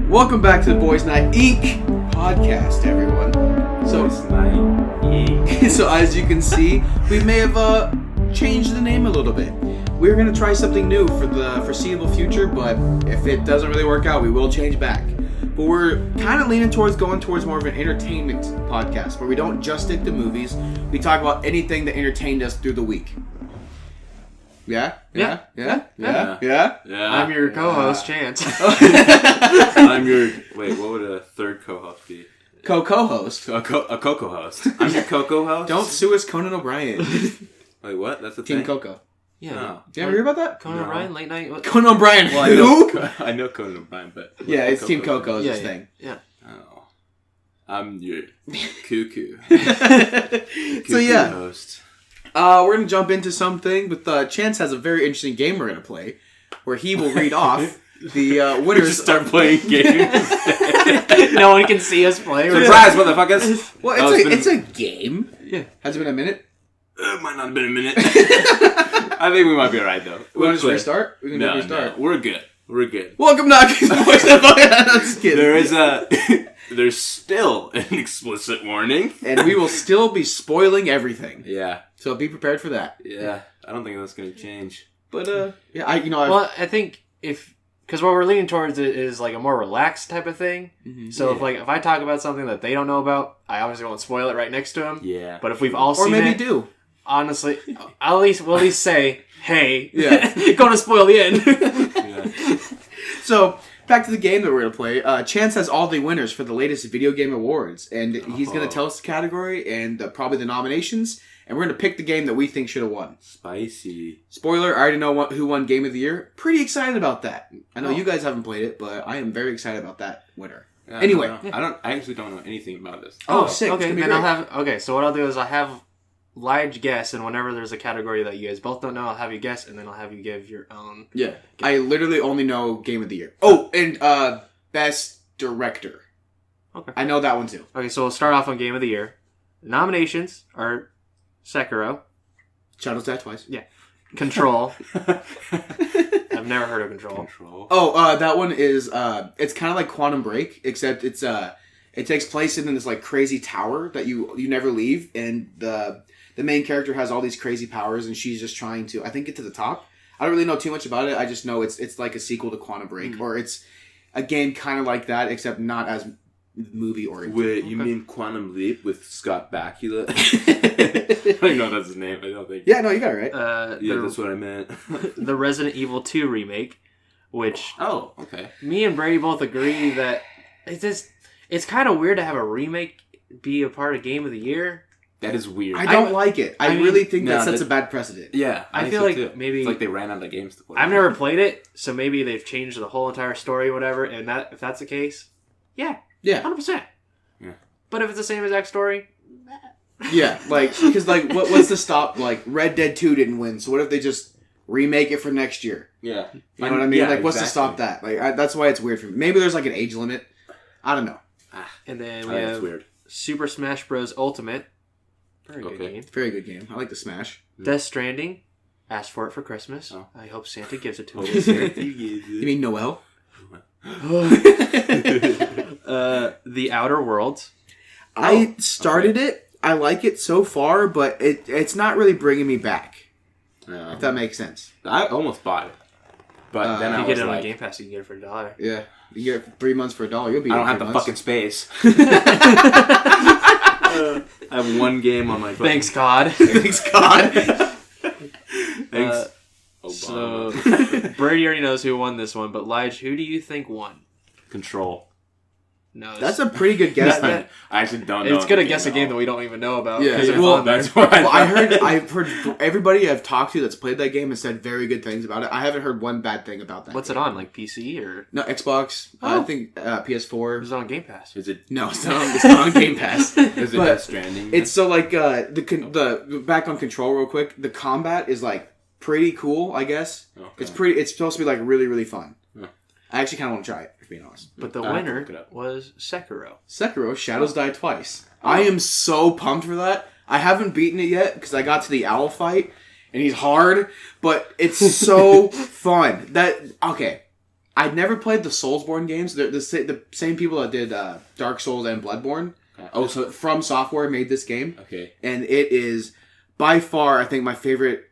Welcome back to the Boys Night Inc. podcast, everyone. Boys Night Inc. So as you can see, we may have changed the name a little bit. We're going to try something new for the foreseeable future, but if it doesn't really work out, we will change back. But we're kind of leaning towards going towards more of an entertainment podcast, where we don't just stick to movies. We talk about anything that entertained us through the week. Yeah. I'm your co-host, Chance. I'm your... Wait, what would a third co-host be? Co-host. A Coco host. I'm your Coco host? Don't sue us, Conan O'Brien. Wait, what? That's the Team thing? Coco. Yeah. Oh. You ever hear about that? Conan No. O'Brien, late night. What? Conan O'Brien. Well, I know Conan O'Brien, but... Yeah, it's Coco Team host? Coco is Yeah, his yeah. thing. Yeah. Oh. I'm your cuckoo. So yeah, host. we're gonna jump into something. But Chance has a very interesting game we're gonna play, where he will read off the We winners. just start playing games. No one can see us play. Surprise, motherfuckers! Well, Oh, it's a game. Yeah. Has it been a minute? Might not have been a minute. I think we might be alright, though. We want to just clear. restart? We can No, restart. no, we're good. We're good. Welcome back to the Boys Night Podcast. I'm just kidding. There is there's still an explicit warning. And we will still be spoiling everything. Yeah, So be prepared for that. yeah. I don't think that's gonna change. But yeah, I've, Well, I think because what we're leaning towards is like a more relaxed type of thing. Mhm. So if I talk about something that they don't know about, I obviously won't spoil it right next to them. Yeah. But if we've all or seen maybe it, do. honestly, we'll at least say, hey, Yeah. gonna spoil the end. Yeah. So, back to the game that we're going to play. Chance has all the winners for the latest video game awards, and he's going to tell us the category and probably the nominations, and we're going to pick the game that we think should have won. Spicy. Spoiler, I already know who won Game of the Year. Pretty excited about that. I know Oh. you guys haven't played it, but I am very excited about that winner. Yeah, Anyway. I actually don't know anything about this. Oh, sick. It's Okay, gonna be then great. so what I'll do is I'll have Lige guess, and whenever there's a category that you guys both don't know, I'll have you guess, and then I'll have you give your own. Yeah. I literally only know Game of the Year. Oh, and Best Director. Okay. I know that one too. Okay, so we'll start off on Game of the Year. Nominations are Sekiro, Shadows Die Twice. Control. I've never heard of Control. Control. Oh, that one is it's kind of like Quantum Break, except it's it takes place in this like crazy tower that you never leave, and the main character has all these crazy powers, and she's just trying to, I think, get to the top. I don't really know too much about it. I just know it's like a sequel to Quantum Break, or it's a game kind of like that, except not as movie oriented. Wait, you mean Quantum Leap with Scott Bakula? I don't even know if that's his name. I don't think. Yeah, no, you got it right. Yeah, that's what I meant. The Resident Evil 2 remake, which Oh, okay. me and Brady both agree that it's kind of weird to have a remake be a part of Game of the Year. That is weird. I don't like it. I mean, really think that no, sets that- a bad precedent. Yeah, I think feel so, like too. maybe- it's like they ran out of games to play. I've never played it, so maybe they've changed the whole entire story or whatever, and that if that's the case, yeah, Yeah, 100%. Yeah. But if it's the same exact story, yeah. Like, because like, what's the stop? Like, Red Dead 2 didn't win, so what if they just remake it for next year? Yeah, You know what I mean? Yeah, Like, what's to exactly. stop that? Like, that's why it's weird for me. Maybe there's like an age limit. I don't know. and then I we think it's have weird. Super Smash Bros. Ultimate, very good Okay. game. Very good game. I like the Smash. Death Stranding, asked for it for Christmas. Oh. I hope Santa gives it to Oh, us. You mean Noel? The Outer Worlds. I started it. I like it so far, but it's not really bringing me back. Yeah. If that makes sense. I almost bought it, but then If I you was get it on like, Game Pass, you can get it for $1. Yeah. You get it for 3 months for $1. You'll be. I don't in have 3 the months. fucking space. I have one game on my phone. Thanks, COD. Thanks God. Thanks. So Obama. Brady already knows who won this one, but Lige, who do you think won? Control. No, That's a pretty good guess. That- I actually don't know. it's gonna the guess a at game all. that we don't even know about. Yeah. 'cause it's Well, on there. That's why Well, I've heard everybody I've talked to that's played that game has said very good things about it. I haven't heard one bad thing about that. What's game. it on? Like PC or No, Xbox. Oh. I think PS4. is it on Game Pass? Is it? No, it's not on Game Pass. Is it But Death Stranding? It's so like the back on Control real quick. The combat is like pretty cool, I guess. Okay. It's supposed to be like really really fun. Yeah. I actually kind of want to try it, if being honest. But the I have to winner look it up. was Sekiro. Sekiro: Shadows Die Twice. I am so pumped for that. I haven't beaten it yet because I got to the owl fight, and he's hard, but it's so fun. I'd never played the Soulsborne games. They're the same people that did Dark Souls and Bloodborne. So From Software made this game. Okay. And it is by far, I think, my favorite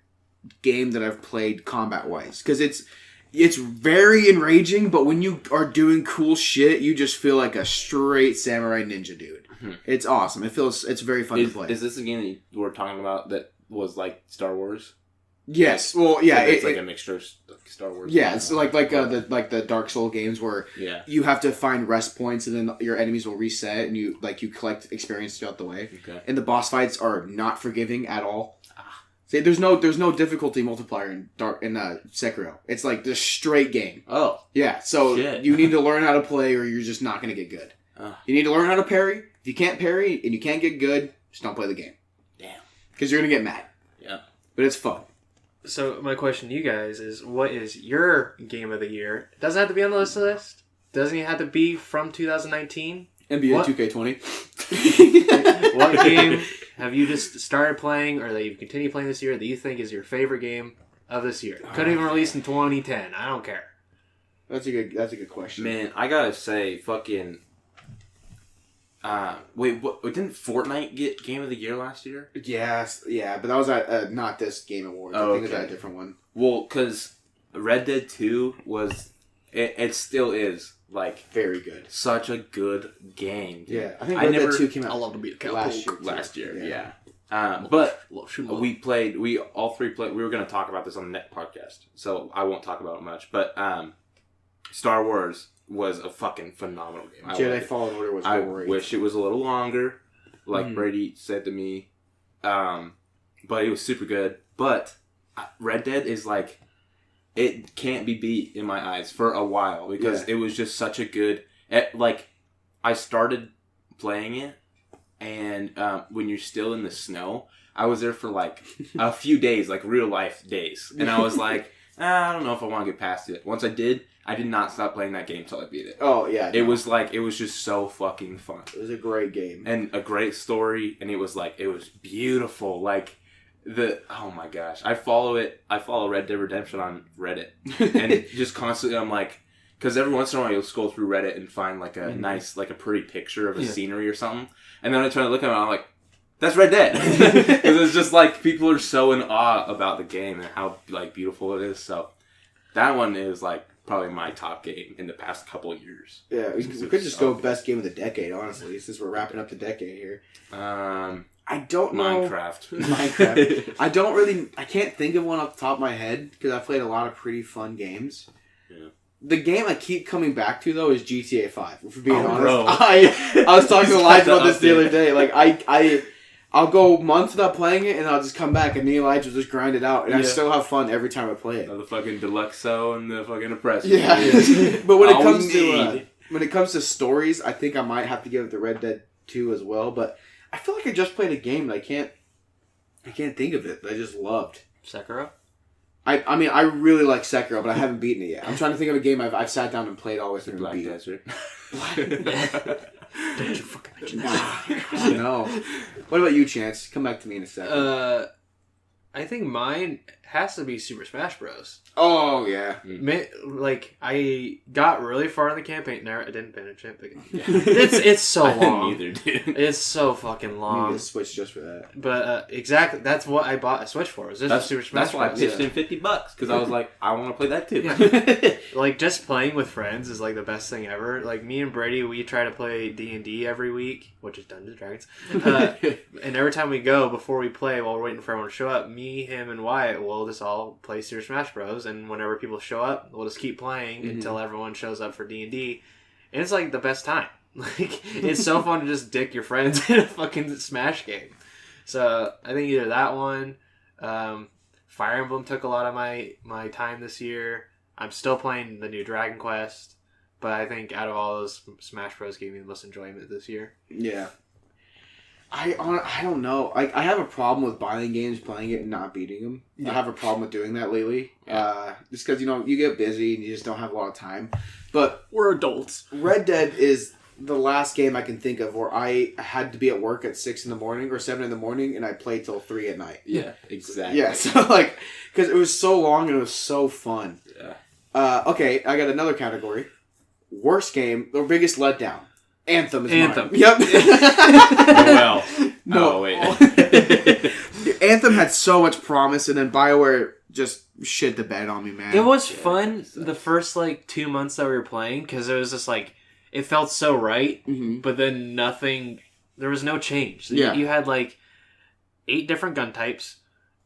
game that I've played combat-wise. Because it's very enraging, but when you are doing cool shit, you just feel like a straight samurai ninja dude. It's awesome. It's very fun to play. Is this a game that you were talking about that was like Star Wars? Yes. Well, yeah. It's like a mixture of Star Wars. Yeah, it's like the Dark Soul games where you have to find rest points and then your enemies will reset and you collect experience throughout the way. Okay. And the boss fights are not forgiving at all. See, there's no difficulty multiplier in Sekiro. It's like the straight game. Oh. Yeah. So you need to learn how to play or you're just not going to get good. You need to learn how to parry. If you can't parry and you can't get good, just don't play the game. Damn. Because you're going to get mad. Yeah. But it's fun. So my question to you guys is, what is your game of the year? It doesn't have to be on the list. Doesn't even have to be from 2019. NBA 2K20. What game have you just started playing or that you've continued playing this year that you think is your favorite game of this year? Couldn't even release in 2010. I don't care. That's a good question. Man, I gotta say, fucking... wait, what? Didn't Fortnite get Game of the Year last year? Yes, yeah, but that was at not this Game Awards. I think it was at a different one. Well, because Red Dead 2 was... It still is, like... Very good. Such a good game. Dude. Yeah, I think Red Dead 2 came out I love to be a last year. Yeah. But we all three played... We were going to talk about this on the Net podcast, so I won't talk about it much. But Star Wars was a fucking phenomenal game. Jedi Fallen Order was great. I wish it was a little longer, like Brady said to me. But it was super good. But Red Dead is like... It can't be beat in my eyes for a while because it was just such a good... Like, I started playing it, and when you're still in the snow, I was there for like a few days, like real life days. And I was like, I don't know if I want to get past it. Once I did not stop playing that game until I beat it. Oh, yeah. It was just so fucking fun. It was a great game. And a great story, and it was beautiful. Like... oh my gosh, I follow Red Dead Redemption on Reddit, and just constantly I'm like, because every once in a while you'll scroll through Reddit and find like a nice, like a pretty picture of a scenery or something, and then I try to look at it and I'm like, that's Red Dead, because it's just like people are so in awe about the game and how like beautiful it is. So that one is like probably my top game in the past couple of years. Yeah, we could just go best game of the decade, honestly, since we're wrapping up the decade here. I don't know. Minecraft. I can't think of one off the top of my head because I've played a lot of pretty fun games. Yeah. The game I keep coming back to though is GTA 5. For being honest, bro. I was talking to Elijah about this the other day. Like I'll go months without playing it and I'll just come back and me and Elijah will just grind it out and I still have fun every time I play it. The fucking Deluxo and the fucking Oppressor. Yeah. But when it comes to stories, I think I might have to give it the Red Dead 2 as well. But I feel like I just played a game that I can't think of it that I just loved. Sekiro? I mean, I really like Sekiro, but I haven't beaten it yet. I'm trying to think of a game I've sat down and played all the way through. Black Desert. Don't you fucking mention that. No. What about you, Chance? Come back to me in a second. I think mine has to be Super Smash Bros. Oh, yeah. Like, I got really far in the campaign. No, I didn't finish it. It's so long. Neither, dude. It's so fucking I long. need a Switch just for that. But, exactly, that's what I bought a Switch for. Was just Super Smash That's why I Bros. pitched in $50 because I was like, I want to play that too. Yeah. Like, just playing with friends is, like, the best thing ever. Like, me and Brady, we try to play D&D every week, which is Dungeons & Dragons. And every time we go, before we play, while we're waiting for everyone to show up, me, him, and Wyatt will just all play Super Smash Bros. And whenever people show up, we'll just keep playing until everyone shows up for D&D. And it's, like, the best time. Like, it's so fun to just dick your friends in a fucking Smash game. So, I think either that one... Fire Emblem took a lot of my time this year. I'm still playing the new Dragon Quest, but I think out of all those, Smash Bros. Gave me the most enjoyment this year. Yeah. I don't know. I have a problem with buying games, playing it, and not beating them. Yeah. I have a problem with doing that lately. Yeah. Just because, you get busy and you just don't have a lot of time. But we're adults. Red Dead is the last game I can think of where I had to be at work at 6 a.m. or 7 a.m. and I played till 3 at night. Yeah, exactly. Yeah, so like, because it was so long and it was so fun. Yeah. Okay, I got another category. Worst game or biggest letdown. Anthem is Anthem. mine. Yep. Well. No. Oh, wait. Anthem had so much promise, and then BioWare just shit the bed on me, man. It was fun the first like 2 months that we were playing because it was just like it felt so right, but then nothing. There was no change. So Yeah. you had like 8 different gun types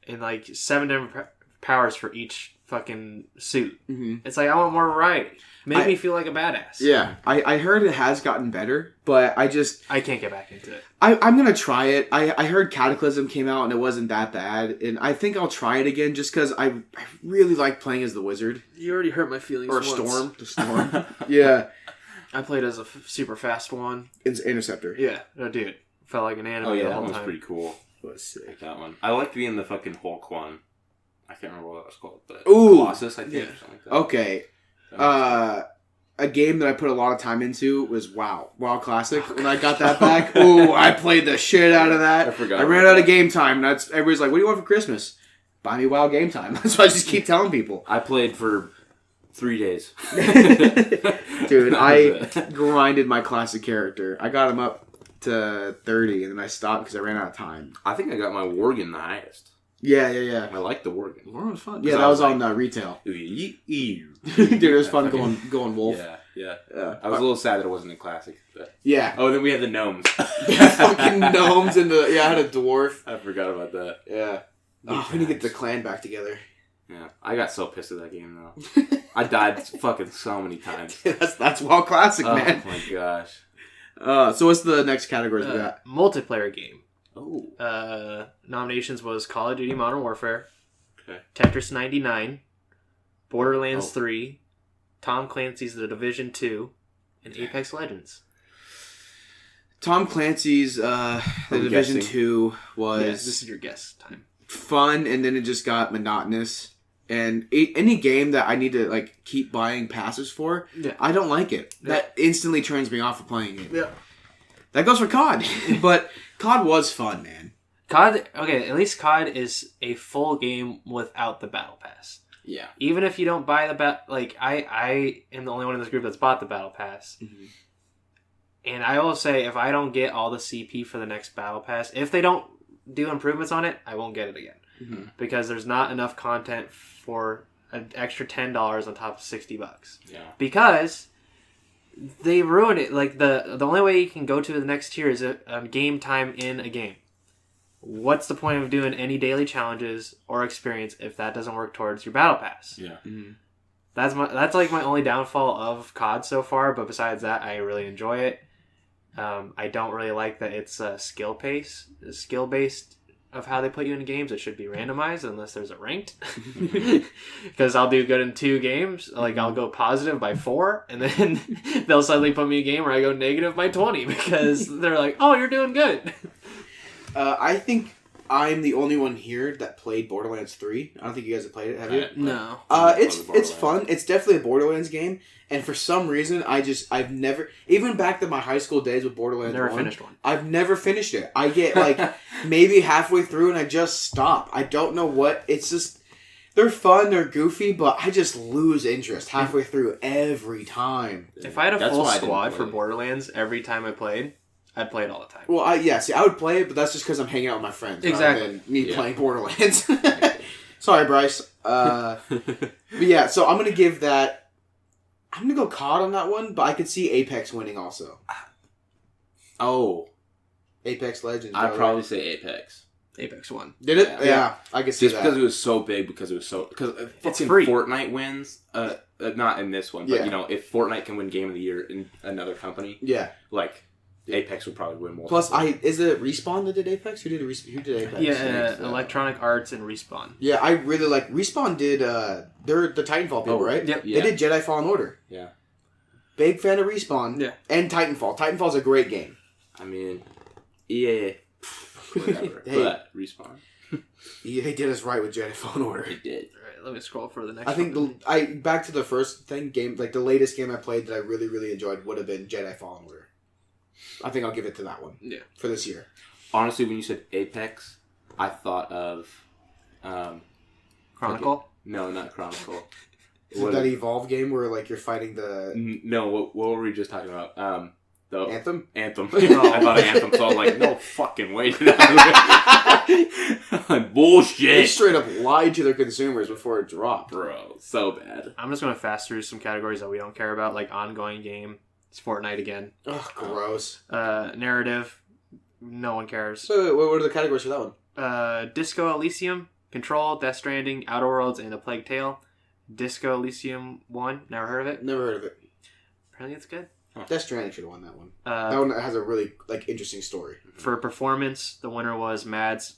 and like 7 different powers for each fucking suit. It's like I want more variety. Made me feel like a badass. Yeah, I heard it has gotten better, but I can't get back into it. I'm gonna try it. I heard Cataclysm came out and it wasn't that bad, and I think I'll try it again just because I really like playing as the wizard You already hurt my feelings. or once. Storm. The Storm. Yeah, I played as a super fast one. it's Interceptor. Yeah, oh, dude, felt like an anime Oh, yeah, the that whole one was time. pretty cool. Was sick. That one. I liked being the fucking Hulk one. I can't remember what that was called, but Ooh. Colossus, I think, or something like that. Okay. A game that I put a lot of time into was WoW Classic. When I got that back, I played the shit out of that. I forgot I ran about out of that. game time. That's everybody's like, "What do you want for Christmas?" Buy me WoW game time. That's what I just keep telling people. I played for 3 days. Dude, That I was it. grinded my classic character. I got him up to 30, and then I stopped because I ran out of time. I think I got my Worgen the highest. Yeah. I like the Worgen. Worm was fun. 'Cause Yeah, I that was was on retail. Dude, Dude, it was fun going wolf. Yeah. Yeah. I was a little sad that it wasn't a classic. But... Yeah. Oh, then we had the gnomes. Fucking gnomes and I had a dwarf. I forgot about that. Yeah. Oh, we need to get the clan back together. Yeah, I got so pissed at that game though. I died fucking so many times. that's WoW Classic, Oh man. my gosh. So what's the next categories we got? Multiplayer game. Oh. Nominations was Call of Duty Modern Warfare, Okay. Tetris 99, Borderlands Oh. 3, Tom Clancy's The Division 2, and Apex Legends. Tom Clancy's The I'm Division guessing. 2 was Yes, this is your guess time. fun, and then it just got monotonous. And any game that I need to like keep buying passes for, Yeah. I don't like it. Yeah. That instantly turns me off of playing it. Yeah. That goes for COD, but COD was fun, man. COD, okay, at least COD is a full game without the Battle Pass. Yeah. Even if you don't buy the I am the only one in this group that's bought the Battle Pass. And I will say, if I don't get all the CP for the next Battle Pass, if they don't do improvements on it, I won't get it again. Because there's not enough content for an extra $10 on top of $60. Yeah. Because they ruin it. Like, the only way you can go to the next tier is a game time in a game. What's the point of doing any daily challenges or experience if that doesn't work towards your Battle Pass? Yeah. That's like my only downfall of COD so far, but besides that, I really enjoy it. I don't really like that it's skill based of how they put you in games. It should be randomized unless there's a ranked. Because I'll do good in 2 games, like I'll go positive by 4, and then they'll suddenly put me in a game where I go negative by 20 because they're like, "Oh, you're doing good." I think I'm the only one here that played Borderlands 3. I don't think you guys have played it, have you? No. It's fun. It's definitely a Borderlands game, and for some reason, I've never, even back to my high school days with Borderlands Never 1, finished one. I've never finished it. I get like maybe halfway through and I just stop. I don't know what. It's just they're fun, they're goofy, but I just lose interest halfway through every time. If I had a That's full why I didn't squad play for it. Borderlands every time I played, I'd play it all the time. Well, I would play it, but that's just because I'm hanging out with my friends. Exactly. Rather than me Yeah. playing Borderlands. Sorry, Bryce. But yeah, so I'm gonna give that. I'm gonna go COD on that one, but I could see Apex winning also. Oh, Apex Legends. I'd brother. probably say Apex. Apex 1. Did it? Yeah. Yeah, I could see Just that. because it was so big, because fucking free. Fortnite wins, not in this one, but Yeah. you know, if Fortnite can win Game of the Year in another company, Yeah. like Apex would probably win more. Plus, is it Respawn that did Apex? Who did Apex? Yeah, Thanks, Electronic Arts and Respawn. Yeah, I really like Respawn. Did they're the Titanfall people, Oh, right? yep. Yeah. They did Jedi Fallen Order. Yeah. Big fan of Respawn. Yeah. And Titanfall. Titanfall's a great game. I mean, EA, whatever. Hey. But Respawn, EA did us right with Jedi Fallen Order. it did. Alright, let me scroll for the next I think one. back to the first thing game, like the latest game I played that I really really enjoyed would have been Jedi Fallen Order. I think I'll give it to that one. Yeah. For this year. Honestly, when you said Apex, I thought of Chronicle. No, not Chronicle. Is it that Evolve game where like you're fighting the No, what were we just talking about? The Anthem? Anthem. Oh. I thought of Anthem, so I was like, no fucking way. Bullshit. They straight up lied to their consumers before it dropped. Bro, so bad. I'm just going to fast through some categories that we don't care about, like ongoing game. It's Fortnite again. Ugh, gross. Narrative. No one cares. So what are the categories for that one? Disco Elysium, Control, Death Stranding, Outer Worlds, and A Plague Tale. Disco Elysium 1. Never heard of it? Never heard of it. Apparently it's good. Death Stranding should have won that one. That one has a really like interesting story. For performance, the winner was Mads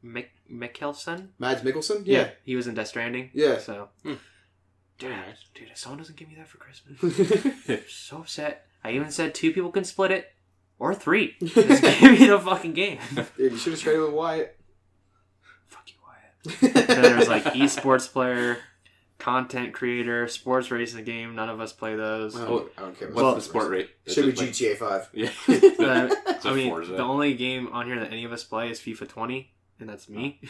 Mikkelsen. Mads Mikkelsen? Yeah. He was in Death Stranding. Yeah. So, Very nice. dude, if someone doesn't give me that for Christmas, so upset. I even said 2 people can split it, or 3. Just give me the fucking game. Dude, you should have traded with Wyatt. Fuck you, Wyatt. Then there's like esports player, content creator, sports racing game. None of us play those. I Oh, don't care. What's the sport rate? Should be It's like- GTA 5. Yeah. I mean, Forza. the only game on here that any of us play is FIFA 20, and that's me.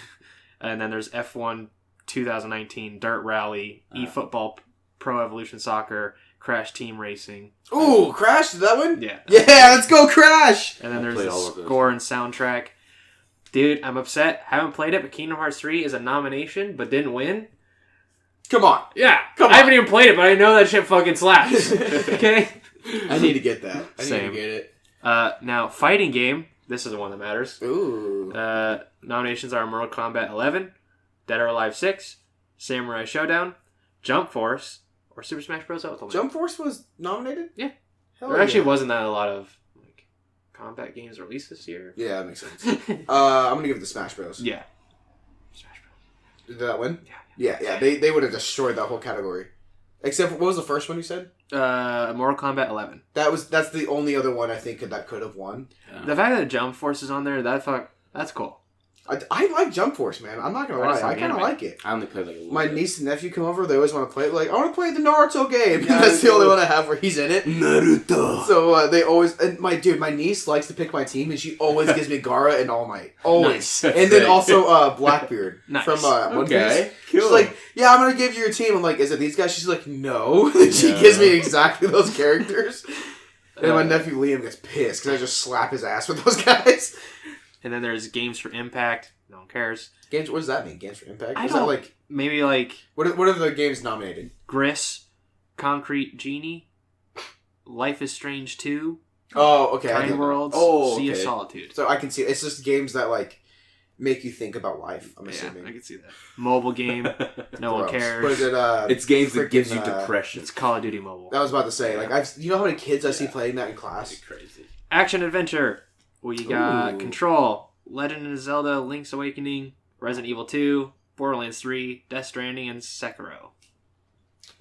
And then there's F1 2019, Dirt Rally, eFootball, Pro Evolution Soccer, Crash Team Racing. Ooh, Crash? Did that win? Yeah. Yeah, let's go Crash! And then I there's played the all of those. score and soundtrack. Dude, I'm upset. Haven't played it, but Kingdom Hearts 3 is a nomination, but didn't win. Come on. Yeah. Come on. I haven't even played it, but I know that shit fucking slaps. Okay? I need to get that. I Same. need to get it. Now, fighting game. This is the one that matters. Ooh. Nominations are Mortal Kombat 11, Dead or Alive 6, Samurai Showdown, Jump Force, or Super Smash Bros. Ultimate. Jump Force was nominated? Yeah. Hell There actually yeah. wasn't that a lot of like combat games released this year. Yeah, that makes sense. I'm going to give it to Smash Bros. Yeah. Smash Bros. Did that win? Yeah. Yeah. They would have destroyed that whole category. Except for, what was the first one you said? Mortal Kombat 11. That's the only other one I think that could have won. The fact that Jump Force is on there, that's cool. I like Jump Force, man. I'm not gonna I lie. just I like kind of anime. like it. I only played like a little My bit. niece and nephew come over. They always want to play it. Like, I want to play the Naruto game. That's the only one I have where he's in it. Naruto. So they always and my niece likes to pick my team, and she always gives me Gaara and All Might. Always. Nice. And then also Blackbeard Nice. from One Piece. Okay. She's Cool. like, yeah, I'm gonna give you your team. I'm like, is it these guys? She's like, no. She No. gives me exactly those characters. And my Uh, nephew Liam gets pissed because I just slap his ass with those guys. And then there's Games for Impact. No one cares. Games. What does that mean? Games for Impact? I Is that don't- like Maybe like what are the games nominated? Gris, Concrete Genie, Life is Strange 2, Oh, okay. I Tiny get- Worlds, Oh, Sea of okay. Solitude. So I can see it's just games that like make you think about life. I'm Yeah, assuming. I can see that. Mobile game. No one Gross. cares. What is it? It's games that gives you freaking, depression. It's Call of Duty Mobile. I was about to say, like, you know how many kids I see Yeah. playing that in That's class? crazy. Action Adventure. We got Ooh. Control, Legend of Zelda, Link's Awakening, Resident Evil 2, Borderlands 3, Death Stranding, and Sekiro.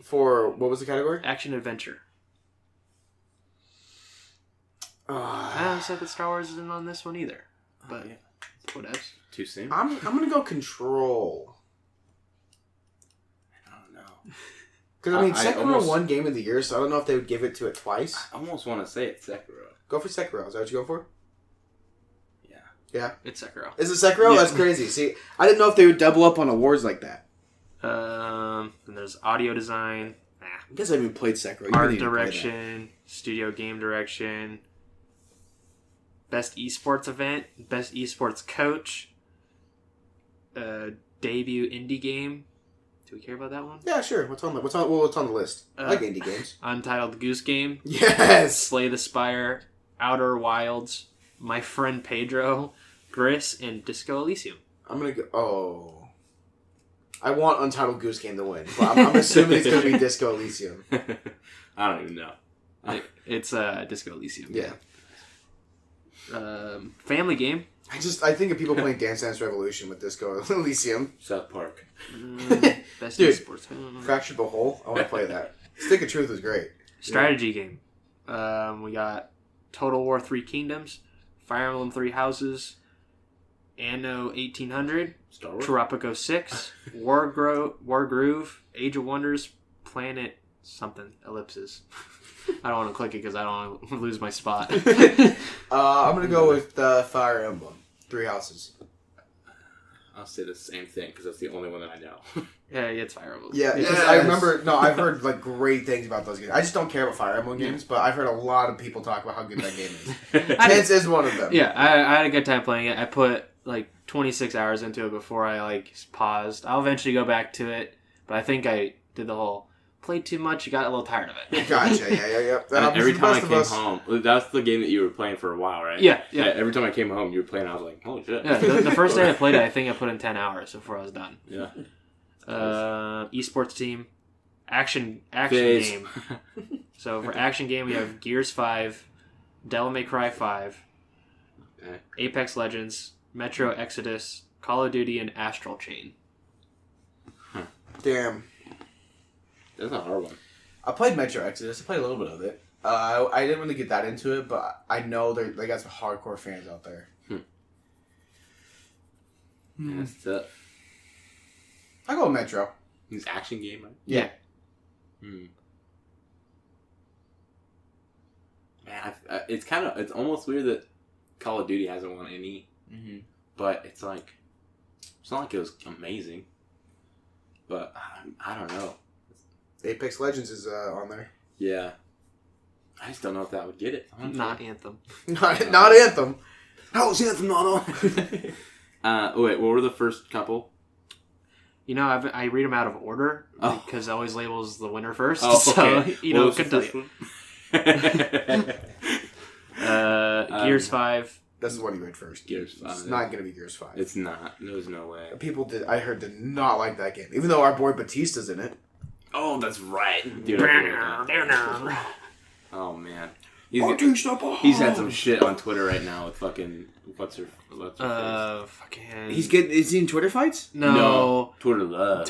For what was the category? Action Adventure. I don't said that Star Wars isn't on this one either. But yeah. whatever. Too soon? I'm gonna go Control. I don't know. Because I mean, I Sekiro almost- won Game of the Year, so I don't know if they would give it to it twice. I almost want to say it's Sekiro. Go for Sekiro. Is that what you go for? Yeah. Yeah. It's Sekiro. Is it Sekiro? Yeah. That's crazy. See, I didn't know if they would double up on awards like that. And there's audio design, I guess I haven't even played Sekiro. You art really need to play that. direction, studio game direction, best esports event, best esports coach, debut indie game. Do we care about that one? Yeah, sure. What's on the list? I like indie games. Untitled Goose Game, Yes. Slay the Spire, Outer Wilds, My Friend Pedro, Gris, and Disco Elysium. I'm gonna go. Oh. I want Untitled Goose Game to win, but I'm assuming it's gonna be Disco Elysium. I don't even know. It's Disco Elysium. Yeah. Family game. I think of people playing Dance Dance Revolution with Disco Elysium. South Park. Best Dude. esports. Fractured the Hole. I want to play that. Stick of Truth is great. Strategy game. We got Total War 3 Kingdoms, Fire Emblem 3 Houses, Anno 1800, Star Wars. Tropico 6, War Groove, Age of Wonders, Planet something, ellipses. I don't want to click it because I don't want to lose my spot. I'm gonna go with Fire Emblem. 3 Houses. I'll say the same thing because that's the only one that I know. Yeah, it's Fire Emblem. Yeah, because I remember. No, I've heard like great things about those games. I just don't care about Fire Emblem games, but I've heard a lot of people talk about how good that game is. Tense is one of them. Yeah, I had a good time playing it. I put like 26 hours into it before I like paused. I'll eventually go back to it, but I think I did the whole played too much. Got a little tired of it. Gotcha. Yeah. That Every time I of came us. home, that's the game that you were playing for a while, right? Yeah. Every time I came home, you were playing. I was like, holy shit. Yeah, the first day I played it, I think I put in 10 hours before I was done. Yeah. Esports team, action Phase. game. So for action game, we have Gears 5, Devil May Cry 5, Okay. Apex Legends, Metro Exodus, Call of Duty, and Astral Chain. Damn. That's a hard one. I played Metro Exodus. I played a little bit of it. I didn't really get that into it, but I know they got some hardcore fans out there. That's tough. I go with Metro. It's action game, right? Yeah. Man, it's almost weird that Call of Duty hasn't won any, but it's not like it was amazing. But I don't know. Apex Legends is on there. Yeah, I just don't know if that would get it. Not Anthem. Not Anthem. How is Anthem not on? Wait, what were the first couple? You know, I read them out of order Oh. because it always labels the winner first. Oh, So, okay. couldn't tell first you. one? Gears 5. That's the one you read first. Gears 5. It's not going to be Gears 5. It's not. There's no way. I heard, did not like that game. Even though our boy Batista's in it. Oh, that's right. Dude, oh, man. He's had some shit on Twitter right now with fucking... What's her fucking... Is he in Twitter fights? No. Twitter love.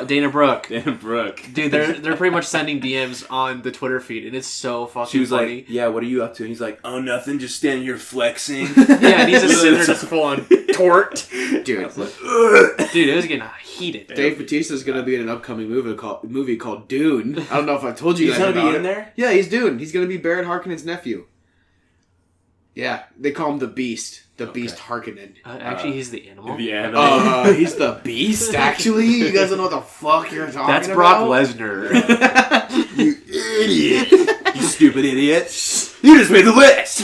Dana Brooke. Dana Brooke. Dude, they're pretty much sending DMs on the Twitter feed, and it's so fucking She was funny. like, yeah, what are you up to? And he's like, oh, nothing, just standing here flexing. Yeah, and he's just sitting there just full on tort. Dude. Dude, it was getting heated. Dave Bautista's going to be in an upcoming movie called Dune. I don't know if I told you He's guys gonna about be it. in there? Yeah, he's Dune. He's going to be Baron Harkonnen's nephew. Yeah, they call him the Beast. The Beast Harkonnen. Actually, he's the animal. The animal. He's the Beast, actually? You guys don't know what the fuck you're talking That's about? Brock Lesnar. You idiot. You stupid idiot. You just made the list.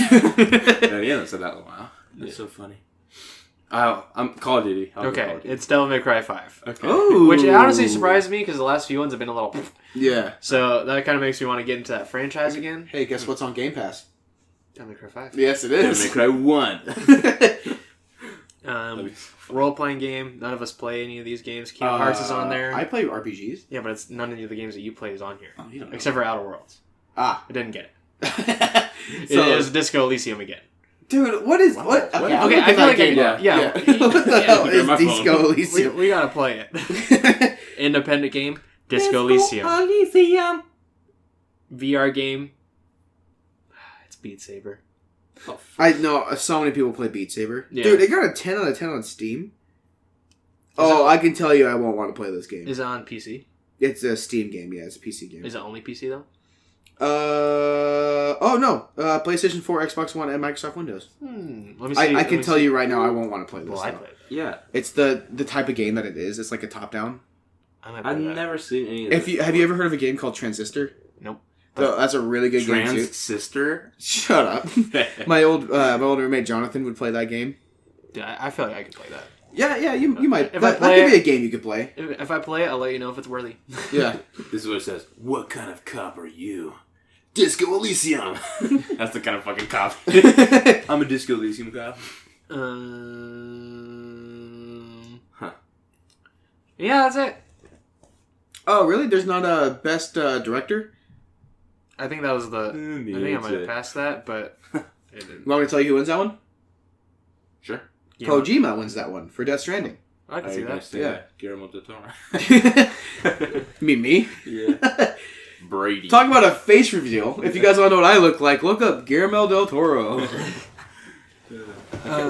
No, he hasn't said that in a while. That's so funny. I'm Call of Duty. Okay, it's Devil May Cry 5. Okay. Ooh. Which honestly surprised me because the last few ones have been a little... Yeah. So that kind of makes me want to get into that franchise again. Hey, guess what's on Game Pass? Devil May Cry 5. Yes, it Devil is. May Cry 1. Role-playing game. None of us play any of these games. Kingdom Hearts is on there. I play RPGs. Yeah, but it's none of the games that you play is on here. Oh, you don't know. Except for Outer Worlds. Ah. I didn't get it. So, It was Disco Elysium again. dude, what is... What? Okay, I feel like Yeah. What the hell You're is my Disco phone. Elysium? We gotta play it. Independent game. Disco Elysium. VR game. It's Beat Saber. I know so many people play Beat Saber. Yeah. Dude, it got a 10 out of 10 on Steam. I can tell you I won't want to play this game. Is it on PC? It's a Steam game, yeah. It's a PC game. Is it only PC though? PlayStation 4, Xbox One, and Microsoft Windows. Let me see. I can tell you right now I won't want to play this. Well, I though. played it. Yeah. It's the type of game that it is. It's like a top-down. I might play I've that. never seen any of this. Have you ever heard of a game called Transistor? Nope. That's a really good game too. Trans sister? Shut up. my old roommate Jonathan would play that game. Yeah, I feel like I could play that. Yeah, you might. If That I play could be it- a game you could play. If I play it, I'll let you know if it's worthy. Yeah. This is what it says. What kind of cop are you? Disco Elysium. That's the kind of fucking cop. I'm a Disco Elysium cop. Huh. Yeah, that's it. Oh, really? There's not a best director? I think that was the. I think I might have passed that, but it didn't. You want me to tell you who wins that one? Sure. Yeah, Kojima wins that one for Death Stranding. I can see that. Yeah. Guillermo del Toro. You mean me? Yeah. Brady. Talk about a face reveal. If you guys want to know what I look like, look up Guillermo del Toro. Okay,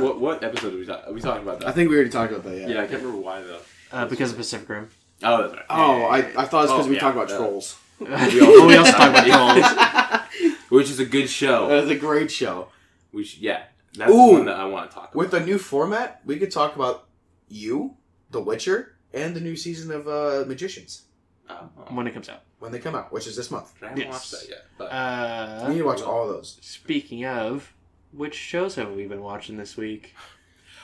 what episode are we talking about that? I think we already talked about that, yeah. Yeah, I can't remember why though. Because of Pacific Rim. Oh, that's right. Oh, I thought it was because we yeah, talked about yeah. trolls. We also talk about Trolls. which is a good show. That's a great show. That's the one that I want to talk about. With the new format, we could talk about You, The Witcher, and the new season of Magicians When it comes out. when they come out, which is this month. I haven't Yes. watched that yet. But You need to watch all of those. Speaking of, which shows have we been watching this week?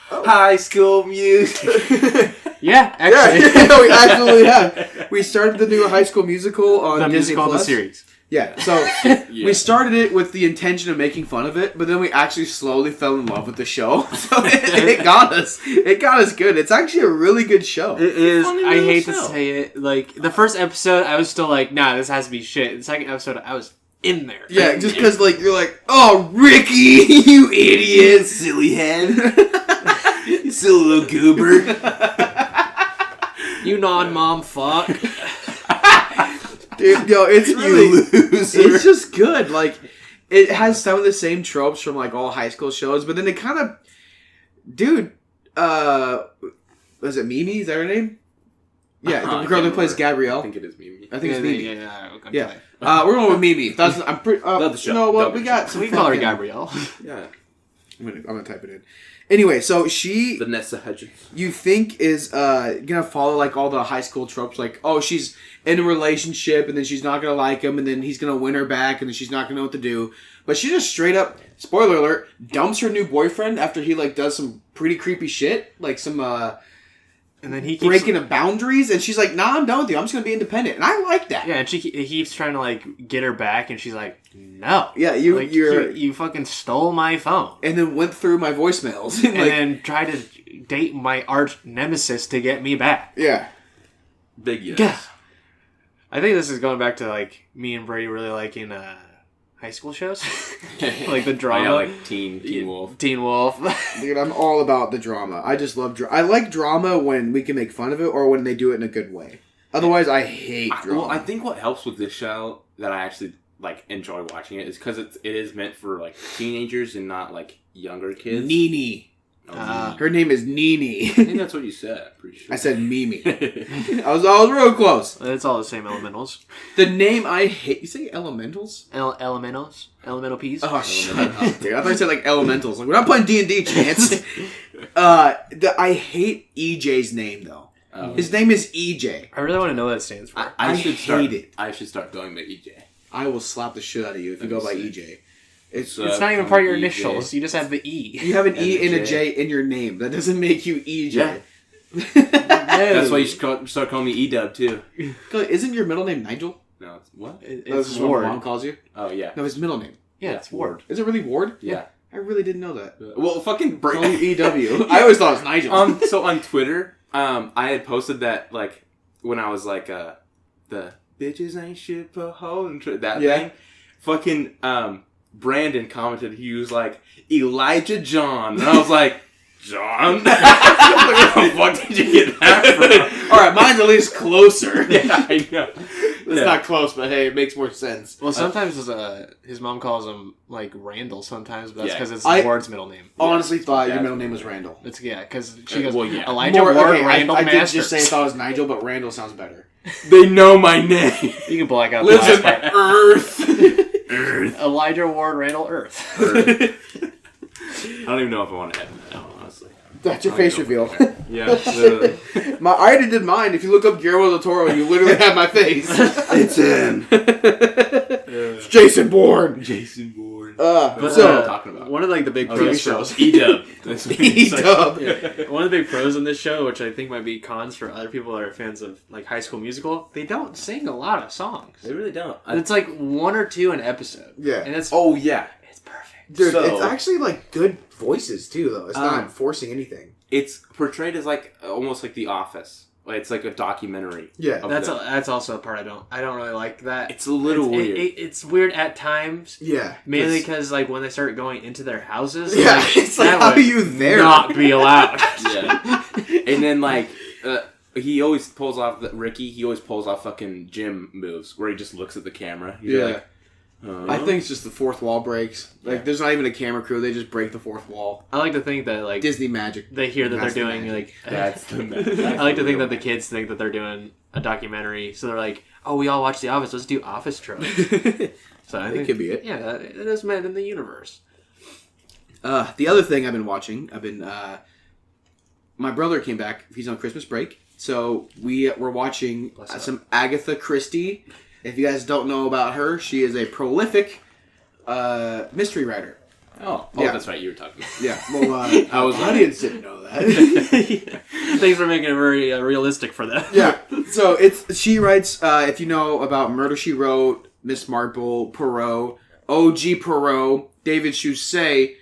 High School Music. Yeah, actually. Yeah, we absolutely have. We started the new High School Musical on The Disney musical, the Plus. series. Yeah, so we started it with the intention of making fun of it, but then we actually slowly fell in love with the show. So it got us. It got us good. It's actually a really good show. It is. Funny I little hate show. to say it. Like, the first episode, I was still like, nah, this has to be shit. The second episode, I was in there. Yeah, just because like you're like, oh, Ricky, you idiot, silly head. You silly little goober. You non-mom fuck. dude. Yo, it's really, loser. it's just good. Like, it has some of the same tropes from like all high school shows, but then it kind of, dude, was it Mimi? Is that her name? Yeah, I the girl can't that plays remember. Gabrielle. I think it is Mimi. I think it's Mimi. Okay. Yeah. We're going with Mimi. That's I'm pretty. Love the show. You know what? Love We the got. So some we call her fucking- Gabrielle. Yeah. I'm gonna type it in. Anyway, so she, Vanessa Hudgens. you think is gonna follow like all the high school tropes, like oh she's in a relationship and then she's not gonna like him and then he's gonna win her back and then she's not gonna know what to do. But she just straight up, spoiler alert, dumps her new boyfriend after he like does some pretty creepy shit, like some And then he keeps... breaking of boundaries, and she's like, nah, I'm done with you. I'm just gonna be independent, and I like that. Yeah, and he keeps trying to, like, get her back, and she's like, no. Yeah, Like, you're, you fucking stole my phone. and then went through my voicemails, and And like, then tried to date my arch nemesis to get me back. yeah. Big yes. Yeah. I think this is going back to, like, me and Brady really liking high school shows. Like the drama. Oh, yeah, like Teen Wolf. Teen Wolf. Dude, I'm all about the drama. I just love I like drama when we can make fun of it or when they do it in a good way. Otherwise, I hate drama. Well, I think what helps with this show that I actually like enjoy watching it is because it is meant for like teenagers and not like younger kids. Nini. Oh, Her name is Nini. I think that's what you said. I'm pretty sure. I said Mimi. I was real close. It's all the same elementals. The name I hate. You say elementals? Elementals? Elemental peas? Oh, shut up, dude. I thought you said like elementals. Like, we're not playing D&D, Chance. I hate EJ's name, though. Oh. His name is EJ. I really want to know what it stands for. I should start, hate it. I should start going by EJ. I will slap the shit out of you if you go by EJ. It's It's not even part of your EJ. initials. You just have the E. You have an E And a and a J in your name. That doesn't make you EJ. Yeah. That's why you should start calling me E-Dub, too. Isn't your middle name Nigel? No, it's what? That's It's just what Ward. my mom calls you? Oh, yeah. No, his middle name. Yeah, it's Ward. Is it really Ward? Yeah. I really didn't know that. Well, fucking... Call you EW. I always thought it was Nigel. So on Twitter, I had posted that, like, when I was, like, the bitches ain't shit but hoes, that Yeah. thing. Fucking, Brandon commented, he was like, Elijah John. And I was like, John? Where the fuck did you get that from? All right, mine's at least closer. Yeah, I know. It's not close, but hey, it makes more sense. Well, sometimes his mom calls him, like, Randall sometimes, but that's Yeah. because it's I- Ward's middle name. Honestly, thought your Yeah. middle name was Randall. It's, yeah, because she goes, well, yeah. Elijah Ward, Randall I did Masters. just say I thought it was Nigel, but Randall sounds better. They know my name. You can black out the Lives last in part. Earth. Earth. Elijah Ward, Randall Earth. I don't even know if I want to edit that out, honestly. That's your face reveal. Yeah, literally. I already did mine. If you look up Guillermo del Toro, you literally have my face. It's him. It's Jason Bourne. Jason Bourne. But, So- what I'm talking about. one of, like, the big Oh, pros yeah, for... E-Dub. That's what he's like. E-Dub. One of the big pros in this show, which I think might be cons for other people that are fans of like High School Musical, they don't sing a lot of songs. They really don't. It's like one or two an episode. Yeah. And it's Oh, yeah. it's perfect. Dude, So- it's actually like good voices too, though. It's not forcing anything. It's portrayed as like almost like The Office. Like, it's like a documentary. Yeah. of That's them. that's also a part I don't really like that. It's a little weird. It's weird at times, Yeah. mainly It's- because like when they start going into their houses, Yeah, it's like, that how would are you there? Not be allowed. Yeah. And then like he always pulls off Ricky. He always pulls off fucking gym moves where he just looks at the camera. He's Yeah. like, I think it's just the fourth wall breaks. Like, there's not even a camera crew. They just break the fourth wall. I like to think that like Disney magic. they hear that That's they're the doing magic. like That's the I like to think that the kids think that they're doing a documentary, so they're like, "Oh, we all watch The Office. Let's do Office tropes." So I think could be it. Yeah, it is meant in the universe. The other thing I've been watching, my brother came back. He's on Christmas break, so we're watching some Agatha Christie. If you guys don't know about her, she is a prolific mystery writer. Oh, Yeah. that's right. You were talking about. Yeah, well, audience didn't know that. Thanks for making it very realistic for them. Yeah, so she writes. If you know about Murder She Wrote, Miss Marple, Poirot, OG Poirot, David Chusset,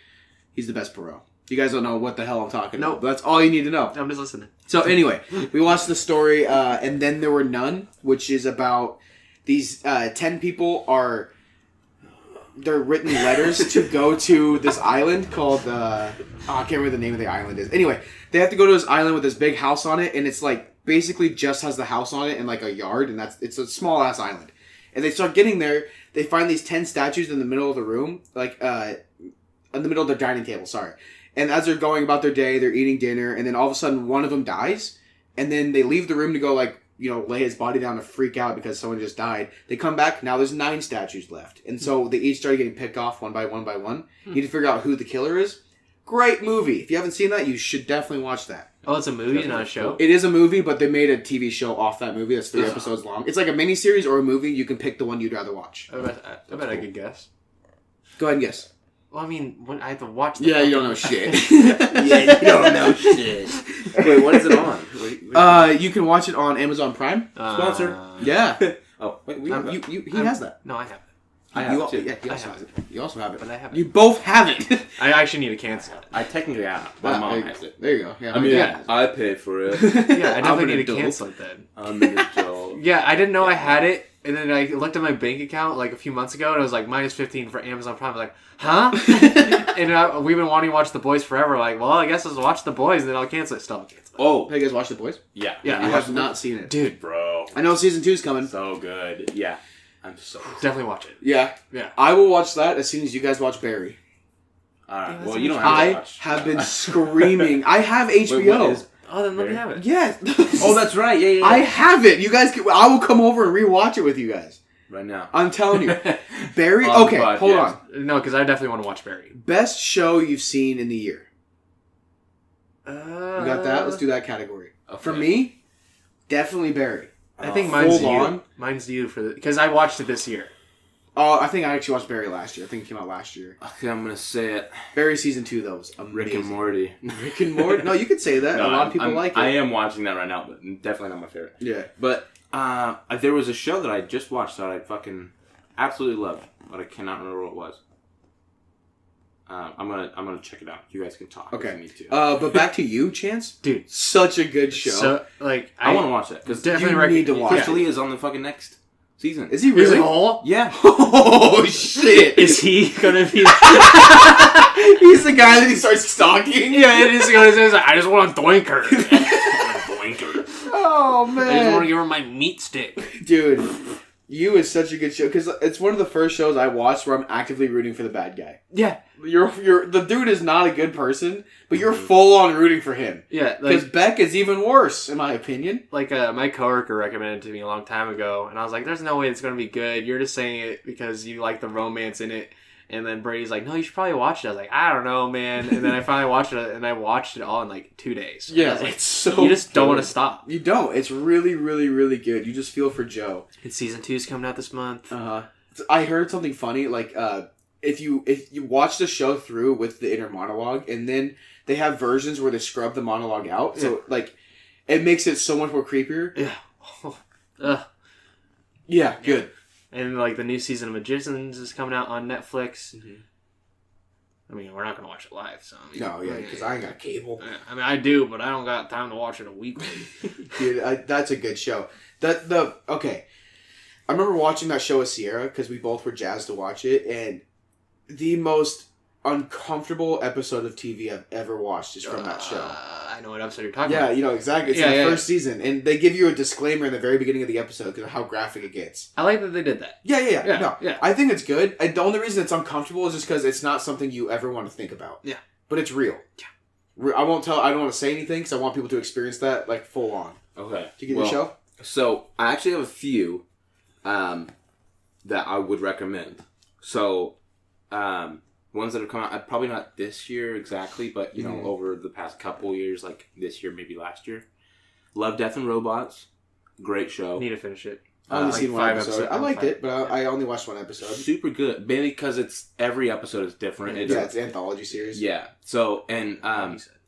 he's the best Poirot. You guys don't know what the hell I'm talking about. But that's all you need to know. I'm just listening. So anyway, we watched the story, and then there were none, which is about these 10 people are. They're written letters to go to this island called I can't remember the name of the island is. Anyway, they have to go to this island with this big house on it, and it's like basically just has the house on it and like a yard, and it's a small ass island. And they start getting there. They find these 10 statues in the middle of the room, like in the middle of their dining table. Sorry. And as they're going about their day, they're eating dinner, and then all of a sudden one of them dies, and then they leave the room to go like, lay his body down to freak out because someone just died. They come back, now there's 9 statues left. And so they each started getting picked off one by one by one. You need to figure out who the killer is. Great movie. If you haven't seen that, you should definitely watch that. Oh, it's a movie, not a show? It is a movie, but they made a TV show off that movie that's 3 episodes long. It's like a miniseries or a movie. You can pick the one you'd rather watch. I bet I could guess. Go ahead and guess. Well, I mean, when I have to watch the Yeah, you don't know shit. Yeah, you don't know shit. Wait, what is it on? You can watch it on Amazon Prime. Sponsor. Yeah. Oh, wait, He has that. No, I haven't. I have it too. Yeah, he I also have has it. You also have it. But I haven't. You both have it. I actually need to cancel it. I technically have. My mom has it. There you go. Yeah, I mean, Yeah. I pay for it. Yeah, I I'm definitely an need to adult. cancel it then. I'm an adult. Yeah, I didn't know I had it, and then I looked at my bank account like a few months ago, and it was like minus 15 for Amazon Prime. I was like, huh? And we've been wanting to watch The Boys forever. Like, well, I guess I'll watch The Boys, and then I'll cancel it. Still haven't canceled it. Oh, Have you guys watched The Boys? yeah. Yeah, I have not seen it. Dude, Bro. I know season 2's coming. So good. Yeah. I'm so definitely watch it. Yeah. Yeah. I will watch that as soon as you guys watch Barry. Alright. Yeah, Well, that's you don't have to I watch. have been screaming. I have Wait, HBO. what is- Oh, then let me have it. Yes. Oh, that's right. Yeah, yeah. I have it. You guys can, I will come over and rewatch it with you guys. Right now. I'm telling you. Barry? On Okay, the hold podcast. on. No, because I definitely want to watch Barry. Best show you've seen in the year. You You got that? Let's do that category. Okay. For me, definitely Barry. I think mine's full you. on. Mine's you because I watched it this year. Oh, I think I actually watched Barry last year. I think it came out last year. Okay, I'm gonna say it. Barry season 2 though was amazing. Rick and Morty. Rick and Morty. No, you could say that. No, a lot of people like it. I am watching that right now, but definitely not my favorite. Yeah. But there was a show that I just watched that I fucking absolutely loved, but I cannot remember what it was. I'm gonna check it out. You guys can talk. Okay. If you need to. But back to you, Chance. Dude. Such a good show. So, like, I want to watch that because definitely you need to watch Chris it. Lee is on the fucking next season. Is he Is really? it all? Yeah. Oh shit! Is he gonna be? He's the guy that he starts stalking. Yeah, it is gonna say, I just want to doink her. Doink her. Oh I just want man, to give her my meat stick. dude, you is such a good show because it's one of the first shows I watched where I'm actively rooting for the bad guy. Yeah, You're the dude is not a good person, but you're full on rooting for him yeah. because Like, Beck is even worse, in my opinion. my coworker recommended it to me a long time ago, and I was like, "There's no way it's gonna be good. You're just saying it because you like the romance in it." And then Brady's like, "No, you should probably watch it." I was like, "I don't know, man." And then I finally watched it, and I watched it all in like 2 days. And I was like, it's so. you just don't want to good. stop. You don't. It's really, really, really good. You just feel for Joe. And season 2's coming out this month. I heard something funny. Like, if you watch the show through with the inner monologue, and then they have versions where they scrub the monologue out, so like, it makes it so much more creepier. Yeah. Ugh. Yeah, good. And like the new season of Magicians is coming out on Netflix. Mhm. I mean, we're not gonna watch it live, so I mean, No, yeah, because I ain't got cable. I mean, I do, but I don't got time to watch it a weekly. Dude, that's a good show. Okay, I remember watching that show with Sierra because we both were jazzed to watch it, and the most uncomfortable episode of TV I've ever watched is from that show. I know what episode you're talking Yeah, about. you know exactly. It's in the first season, and they give you a disclaimer in the very beginning of the episode because of how graphic it gets. I like that they did that. Yeah. No, yeah. I think it's good. The only reason it's uncomfortable is just because it's not something you ever want to think about. Yeah, but it's real. Yeah, I won't tell. I don't want to say anything because I want people to experience that like full on. Okay. Do you get the show? So I actually have a few that I would recommend. So ones that have come out, probably not this year exactly, but you know, over the past couple years, like this year, maybe last year. Love, Death and Robots, great show. Need to finish it. I only seen one episode. episodes. I liked it, but I only watched one episode. Super good, mainly because it's every episode is different. It's an anthology series. Yeah. So and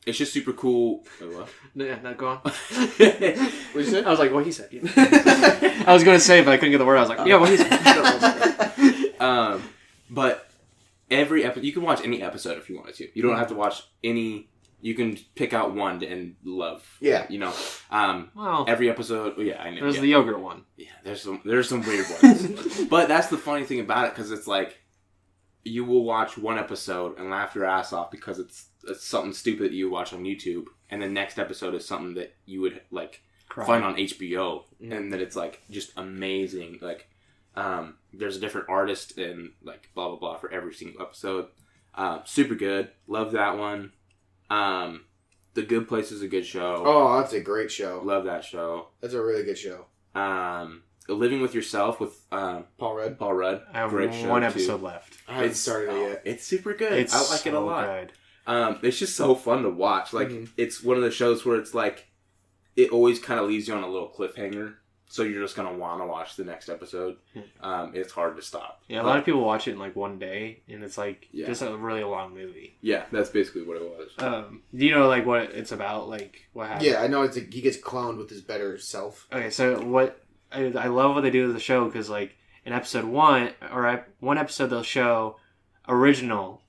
it's just super cool. Wait, what? Yeah, no, go on. What you say? I was like, what he said. Yeah. I was going to say it, but I couldn't get the word. I was like, yeah, what he said. But every episode, you can watch any episode if you wanted to. You don't have to watch any. You can pick out one and love. Yeah. You know. Well, every episode. Yeah, I know. there's the yogurt one. Yeah, there's some weird ones. But that's the funny thing about it because it's like you will watch one episode and laugh your ass off because it's something stupid that you watch on YouTube, and the next episode is something that you would like find on HBO, and that it's like just amazing. Like, there's a different artist and like blah blah blah for every single episode. Super good. Love that one. The Good Place is a good show. Oh, that's a great show. Love that show. That's a really good show. Living with Yourself with Paul Rudd. Paul Rudd. I have Great show one too. episode left. I haven't started it yet. It's super good. It's I like it a lot. Good. It's just so fun to watch. Like it's one of the shows where it's like it always kind of leaves you on a little cliffhanger, so you're just gonna want to watch the next episode. It's hard to stop. Yeah, a lot of people watch it in like one day, and it's like just a really long movie. Yeah, that's basically what it was. Do you know like what it's about? Like what happened? Yeah, I know. He gets cloned with his better self. Okay, so what I love what they do with the show because like in episode one one episode they'll show original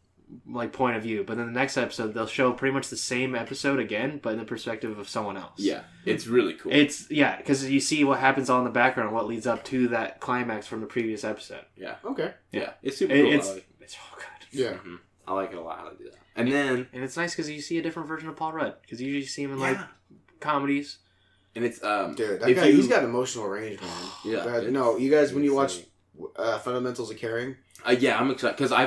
like point of view, but then the next episode they'll show pretty much the same episode again, but in the perspective of someone else. Yeah, it's really cool. It's because you see what happens all in the background, what leads up to that climax from the previous episode. Yeah. Okay. Yeah, it's super cool. It's all good. Yeah. I like it a lot how to do that. And then And it's nice because you see a different version of Paul Rudd because you usually see him in like comedies. and it's Dude, that guy, he's got emotional range, man. Yeah. No, you guys, when you watch Fundamentals of Caring, yeah, I'm excited because I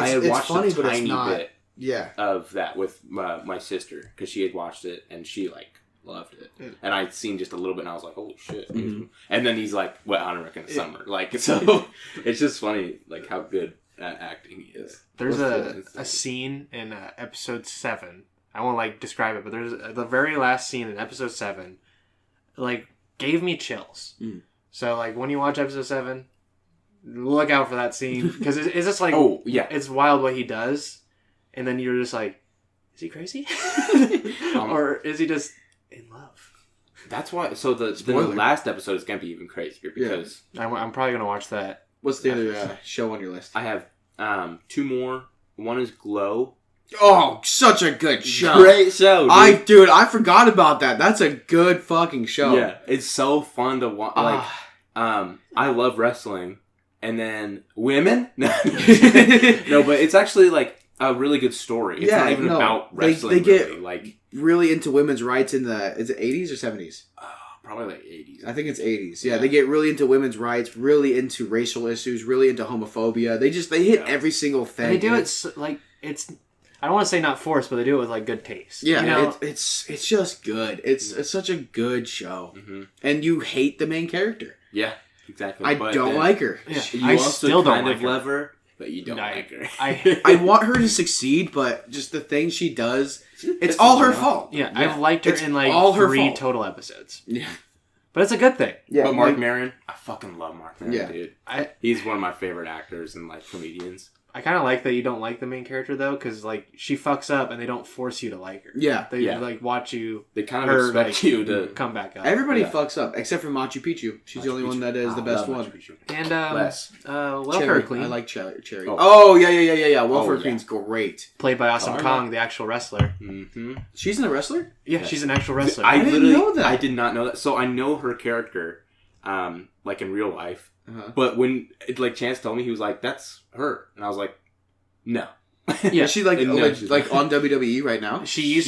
had watched funny, a but it's tiny not. bit Yeah. of that with my sister because she had watched it and she like loved it, and I'd seen just a little bit and I was like, holy shit! And then he's like, "Wet Hunter in the summer," like so. It's just funny like how good at acting he is. There's a scene in episode 7. I won't like describe it, but there's the very last scene in episode 7, like gave me chills. So like when you watch episode 7, look out for that scene because it's just like it's wild what he does, and then you're just like, is he crazy, or is he just in love? That's why. So the last episode is gonna be even crazier because I'm probably gonna watch that. What's the other show on your list? I have 2 more. One is Glow. Oh, such a good show. Great show, dude. I forgot about that. That's a good fucking show. Yeah, it's so fun to watch. Like, I love wrestling, and then women. No, but it's actually like a really good story. It's not even about wrestling. They get really. Like really into women's rights in the 80s or 70s? Probably like 80s. I think it's 80s. Yeah, they get really into women's rights, really into racial issues, really into homophobia. They hit every single thing. And they do it like it's. I don't want to say not forced, but they do it with like good taste. Yeah, you know? it's just good. It's such a good show, and you hate the main character. Yeah, exactly. I don't like her. Yeah. You I also still don't kind like of her. love her, but you don't like her. I want her to succeed, but just the things she does, it's all her fault. Yeah, I've liked her It's in like all her 3 fault. total episodes. Yeah, but it's a good thing. yeah. But Mark Maron, I fucking love Mark Maron, Yeah. dude. I He's one of my favorite actors and like comedians. kind of like that you don't like the main character though, because like she fucks up and they don't force you to like her. Yeah. They like watch you. They kind of expect you to come back up. Everybody fucks up except for Machu Picchu. She's the only one that is the best one. And Les. Welfare Cherry. Queen, I like Cherry. Oh. Oh yeah. Welfare Queen's great. played by Awesome Kong, the actual wrestler. Mm-hmm. She's in a wrestler. Yeah, she's an actual wrestler. I didn't know that. I did not know that. So I know her character, like in real life. Uh-huh. But when Chance told me, he was like, "That's her," and I was like, "No." Yeah. Is she like No, she's like not. on WWE right now? She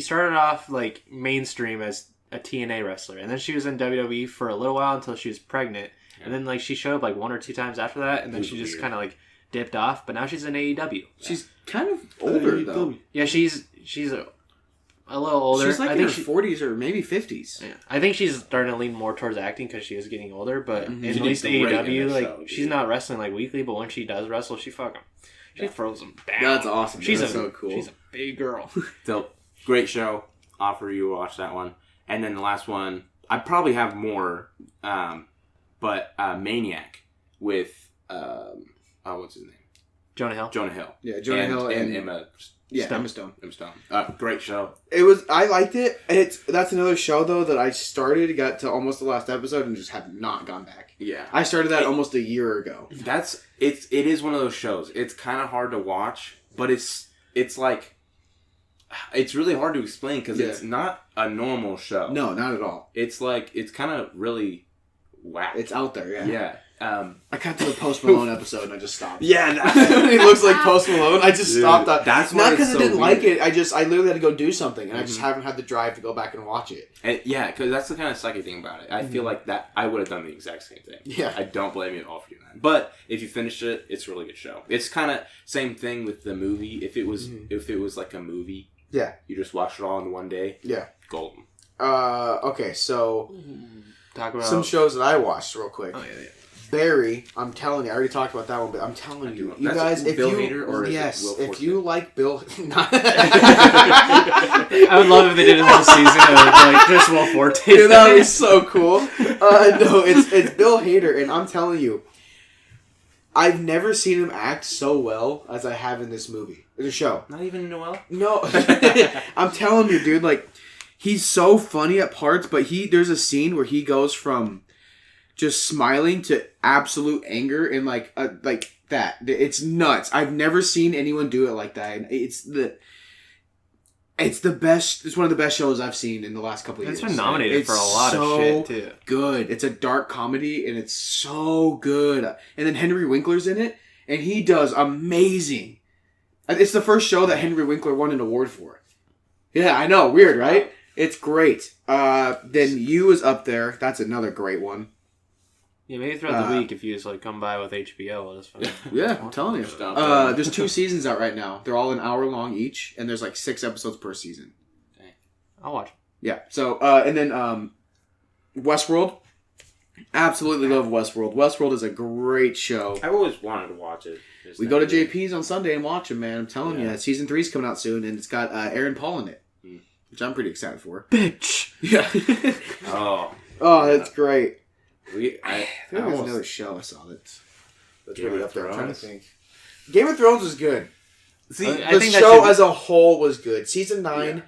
started off like mainstream as a TNA wrestler, and then she was in WWE for a little while until she was pregnant, and then like she showed up like 1 or 2 times after that, and then she just kind of like dipped off. But now she's in AEW. She's kind of older though. Yeah, she's a little older. She's like I in her think 40s or maybe 50s. yeah, I think she's starting to lean more towards acting because she is getting older. But Mhm. at She least did great in AEW, the like show, she's dude. not wrestling like weekly, but when she does wrestle, she throws them down. That's awesome. She's That's a, so cool. She's a big girl. So, great show. Offer you to watch that one. And then the last one, I probably have more, but Maniac with, what's his name? Jonah Hill. Jonah Hill. Yeah, Jonah Hill and Emma Emma Stone. Stone. Great show. I liked it. That's another show though that I started, got to almost the last episode, and just have not gone back. Yeah. I started that almost a year ago. It is one of those shows. It's kind of hard to watch, but it's like, it's really hard to explain because it's not a normal show. No, not at all. It's like, it's kind of really whack. It's out there, yeah. Yeah. I got to the Post Malone episode and I just stopped. Yeah. He looks like Post Malone. I just stopped that. That's not why because it's I so didn't like weird. it. I literally had to go do something, and I just haven't had the drive to go back and watch it. And yeah, because that's the kind of sucky thing about it. I feel like that I would have done the exact same thing. Yeah. I don't blame you at all for doing that. But if you finish it, it's a really good show. It's kind of same thing with the movie. If it was like a movie, Yeah. you just watch it all in one day. Yeah. Golden. Okay, so Talk about some shows that I watched real quick. Oh yeah. Barry, I'm telling you, I already talked about that one, but I'm telling you, you That's guys, if Bill you Hader, or is it yes, Will if Forte? you like Bill, I would love if they did a whole season of like just Will Forte. Dude, that would be so cool. No, it's Bill Hader, and I'm telling you, I've never seen him act so well as I have in this movie. It's a show. Not even Noel? No, I'm telling you, dude. Like, he's so funny at parts, but there's a scene where he goes from just smiling to absolute anger and like that. It's nuts. I've never seen anyone do it like that. And it's the best. It's one of the best shows I've seen in the last couple of years. It's been nominated for a lot of shit too. Good. It's a dark comedy and it's so good. And then Henry Winkler's in it, and he does amazing. It's the first show that Henry Winkler won an award for. Yeah, I know. Weird, right? It's great. Then You is up there. That's another great one. Yeah, maybe throughout the week if you just like come by with HBO, that's fine. Yeah, I'm telling you. There's 2 seasons out right now. They're all an hour long each, and there's like 6 episodes per season. I'll watch. Yeah. So, and then Westworld. Absolutely love Westworld. Westworld is a great show. I've always wanted to watch it. We go to JP's on Sunday and watch them, man. I'm telling you. Season 3's coming out soon, and it's got Aaron Paul in it, which I'm pretty excited for. Bitch! Yeah. Oh, that's great. I There was almost- another show I saw that's Game really of up there. I'm trying to Thrones. think. Game of Thrones was good. See, I The think that show should- as a whole was good. Season 9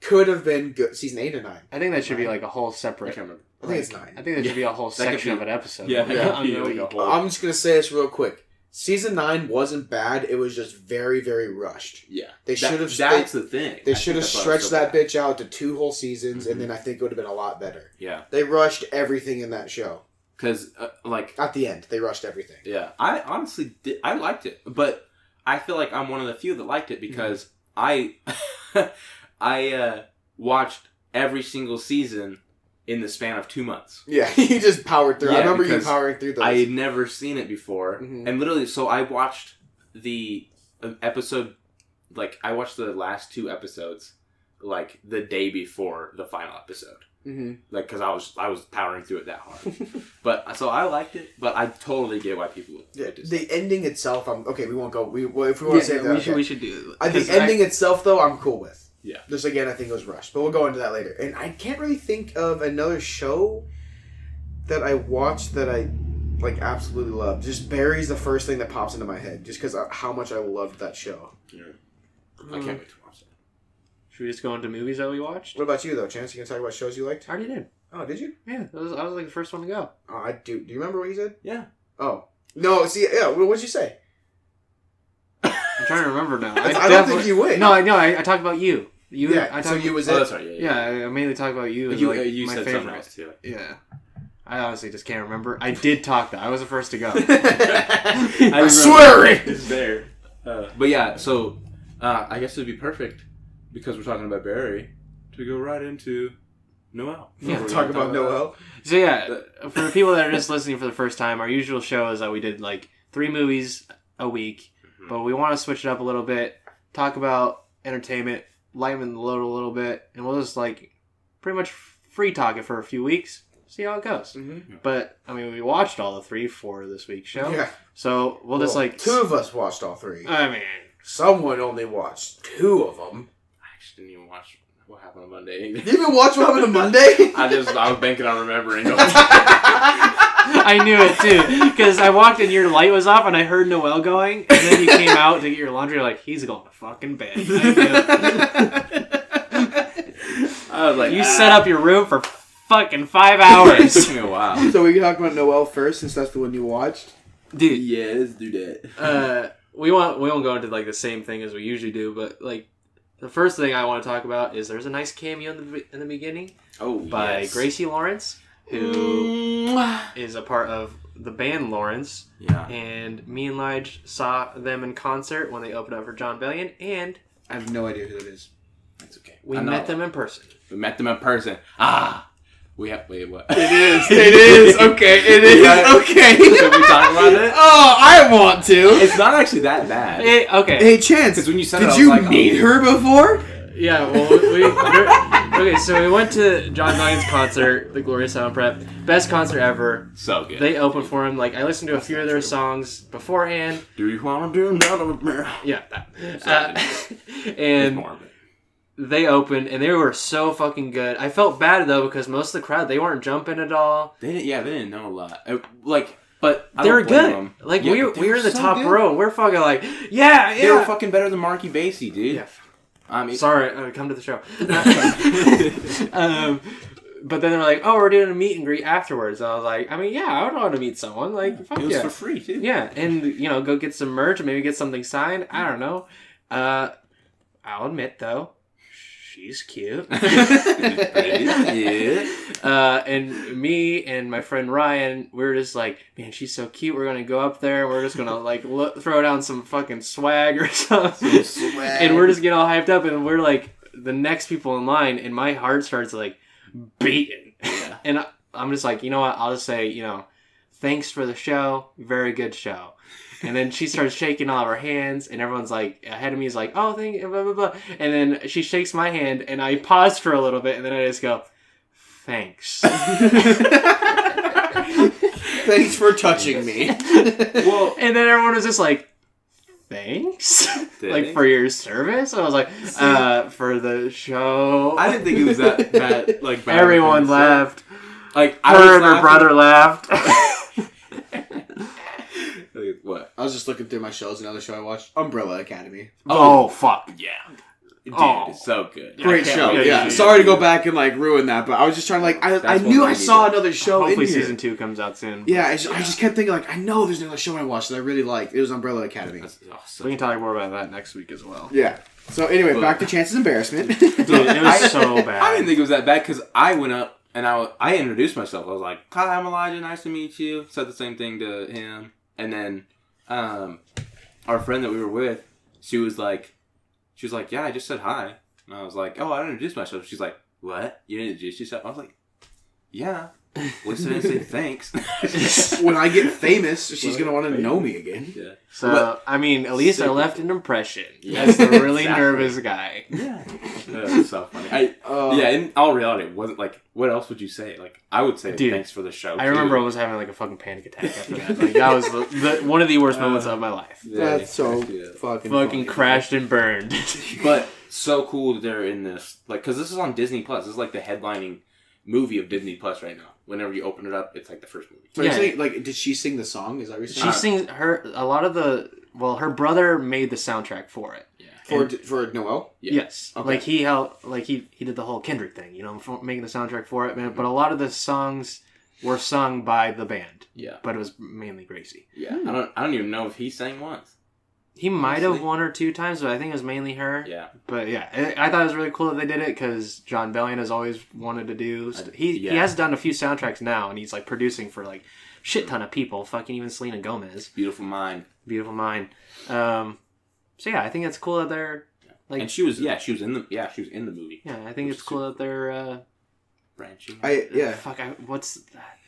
could have been good. Season 8 or 9. I think that should be like a whole I separate. can't remember. I think it's 9. I think that should be a whole could section be- of an episode. Yeah, On yeah, the like week. a whole- I'm just going to say this real quick. Season 9 wasn't bad. It was just very, very rushed. Yeah, They should have. That's the thing. They I should think have that's why stretched it's so that bad. bitch out to 2 whole seasons, and then I think it would have been a lot better. Yeah, They rushed everything in that show. because At the end, they rushed everything. yeah, I honestly I liked it, but I feel like I'm one of the few that liked it because I watched every single season in the span of 2 months. Yeah, you just powered through. I Yeah, remember you because powering through those. I had never seen it before, Mhm. and literally, so I watched the episode, like I watched the last 2 episodes, like the day before the final episode, like because I was powering through it that hard. But so I liked it, but I totally get why people would dislike The ending itself, okay, we won't go. If we want to say that, okay. we should do. The ending itself, though, I'm cool with. Yeah. Just again, I think it was rushed, but we'll go into that later. And I can't really think of another show that I watched that I like absolutely loved. Just Barry's the first thing that pops into my head, just because how much I loved that show. Yeah. I can't wait to watch it. Should we just go into movies that we watched? What about you, though, Chance? You can talk about shows you liked. I already did. Oh, did you? Yeah, I was like the first one to go. Oh, I do. Do you remember what you said? Yeah. Oh no. See, yeah. What'd you say? I'm trying to remember now. I don't think you would. No, I know. I talked about you. You. Yeah. I So talked, you was Oh, it? that's right. Yeah, I mainly talked about you. As You, like you my said favorite. something else too. Yeah. I honestly just can't remember. I did talk though. I was the first to go. I swear it. It's there. But yeah, so I guess it'd be perfect because we're talking about Barry to go right into Noel. Yeah, Talk about Noel. So yeah, for the people that are just listening for the first time, our usual show is that we did like 3 movies a week, but we want to switch it up a little bit, talk about entertainment, lighten the load a little bit, and we'll just like pretty much free talk it for a few weeks, see how it goes. Mm-hmm. But I mean, we watched all the 3 for this week's show, Yeah. so we'll just like 2 of us watched all 3. I mean, Someone only watched 2 of them. I actually didn't even watch what happened on Monday. You even watch what happened on Monday? I was banking on remembering. I knew it too because I walked in, your light was off, and I heard Noel going, and then you came out to get your laundry. You're like, he's going to fucking bed. I knew it. I was like, You set up your room for fucking 5 hours. It took me a while. So we can talk about Noel first, since that's the one you watched. Dude, Yeah, let's do that. we won't go into like the same thing as we usually do, but like the first thing I want to talk about is there's a nice cameo in the beginning by Gracie Lawrence, who is a part of the band Lawrence. Yeah. And me and Lige saw them in concert when they opened up for John Bellion, and I have no idea who that is. That's okay. we met them in person. We met them in person. Wait, what? It is. Okay, it is. Okay. Should we talk about it? Oh, I want to. It's not actually that bad. Okay. Hey, Chance, Because when you said it, I did was you like, meet her before? Yeah, well, okay, so we went to John Bellion's concert, the Gloria Sound Prep. Best concert ever. So good. They opened for him. Like, I listened to a few of their songs beforehand. Do you want to do another mirror? Yeah, that. And they opened, and they were so fucking good. I felt bad, though, because most of the crowd, they weren't jumping at all. They didn't know a lot. But I They were don't blame good. them. Like, Yeah, we but they were in the so top good. row, and we're fucking like, yeah. They were fucking better than Marky Basie, dude. Yeah. I mean, Sorry, come to the show. But then they were like, oh, we're doing a meet and greet afterwards. And I was like, I mean, yeah, I would want to meet someone. Like, fuck it was yeah. for free too. Yeah, and, go get some merch, maybe get something signed. I don't know. I'll admit, though, she's cute. Yeah. And me and my friend Ryan, we were just like, man, she's so cute. We're going to go up there. We're just going to, like, throw down some fucking swag or something. And we're just getting all hyped up. And we're, like, the next people in line. And my heart starts, like, beating. Yeah. And I'm just like, you know what? I'll just say, thanks for the show. Very good show. And then she starts shaking all of her hands, and everyone's like, ahead of me is like, oh, thank you, blah, blah, blah. And then she shakes my hand, and I pause for a little bit, and then I just go, thanks. Thanks for touching me. Well, And then everyone was just like, thanks? Like, for your service? I was like, for the show. I didn't think it was that bad. Like bad. Everyone laughed. Like Her and her brother laughed. What? I was just looking through my shows. Another show I watched, Umbrella Academy. Oh, fuck. Yeah. Dude, Oh. it's so good. Great I can't show. wait. Yeah. Sorry to go back and like ruin that, but I was just trying to like I That's knew what I we saw needed. another show Hopefully in here. season 2 comes out soon. Yeah, I just kept thinking like I know there's another show I watched that I really liked. It was Umbrella Academy. That's awesome. We can talk more about that next week as well. Yeah. So anyway, back to Chance's embarrassment. Dude, it was so bad. I didn't think it was that bad because I went up and I introduced myself. I was like, "Hi, I'm Elijah. Nice to meet you." Said the same thing to him, and then our friend that we were with, she was like, "Yeah, I just said hi," and I was like, "Oh, I introduced myself." She's like, "What? You didn't introduce yourself?" I was like, "Yeah." Listen and say thanks. When I get famous, she's gonna want to know me again. Yeah. So, I mean, at least I Sick. left an impression. Yeah. As the really Exactly. nervous guy. Yeah. That's so funny. Yeah, in all reality, it wasn't like, what else would you say? Like, I would say Dude, thanks for the show. I remember almost having like a fucking panic attack after that. Like, that was one of the worst moments of my life. That's so fucking funny. Crashed and burned. But so cool that they're in this. Like, because this is on Disney Plus. This is like the headlining movie of Disney Plus right now. Whenever you open it up, it's like the first movie. So Yeah. you're saying, like, did she sing the song? Is that what you're saying? She sings her brother made the soundtrack for it. Yeah. for Noel? Yeah. Yes. Okay. Like he did the whole Kendrick thing, for making the soundtrack for it, man. But a lot of the songs were sung by the band. Yeah. But it was mainly Gracie. Yeah. I don't even know if he sang once. He might have Honestly. 1 or 2 times, but I think it was mainly her. Yeah. But yeah, I thought it was really cool that they did it because John Bellion has always wanted to do. He has done a few soundtracks now, and he's like producing for like shit ton of people. Fucking even Selena Gomez. Beautiful Mind. Beautiful Mind. So yeah, I think it's cool that they're like. And she was in the movie. Yeah, I think Which it's is cool that they're. Branching. What's that?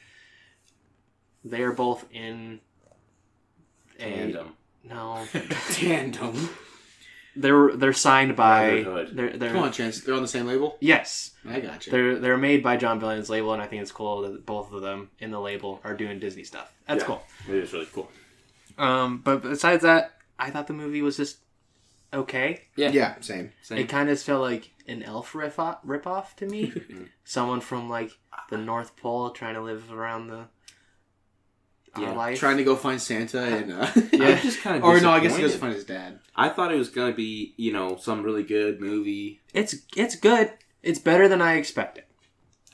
They are both in. Tandem. No. Tandem. They're signed by. Brotherhood. They're Come on, Chance. They're on the same label? Yes. I got you. They're made by John Billion's label, and I think it's cool that both of them in the label are doing Disney stuff. That's cool. It is really cool. But besides that, I thought the movie was just okay. Yeah, same. It kind of felt like an Elf ripoff to me. Someone from like the North Pole trying to live around our life. Trying to go find Santa and I'm just kind of or no, I guess he goes to find his dad. I thought it was gonna be, some really good movie. It's good. It's better than I expected.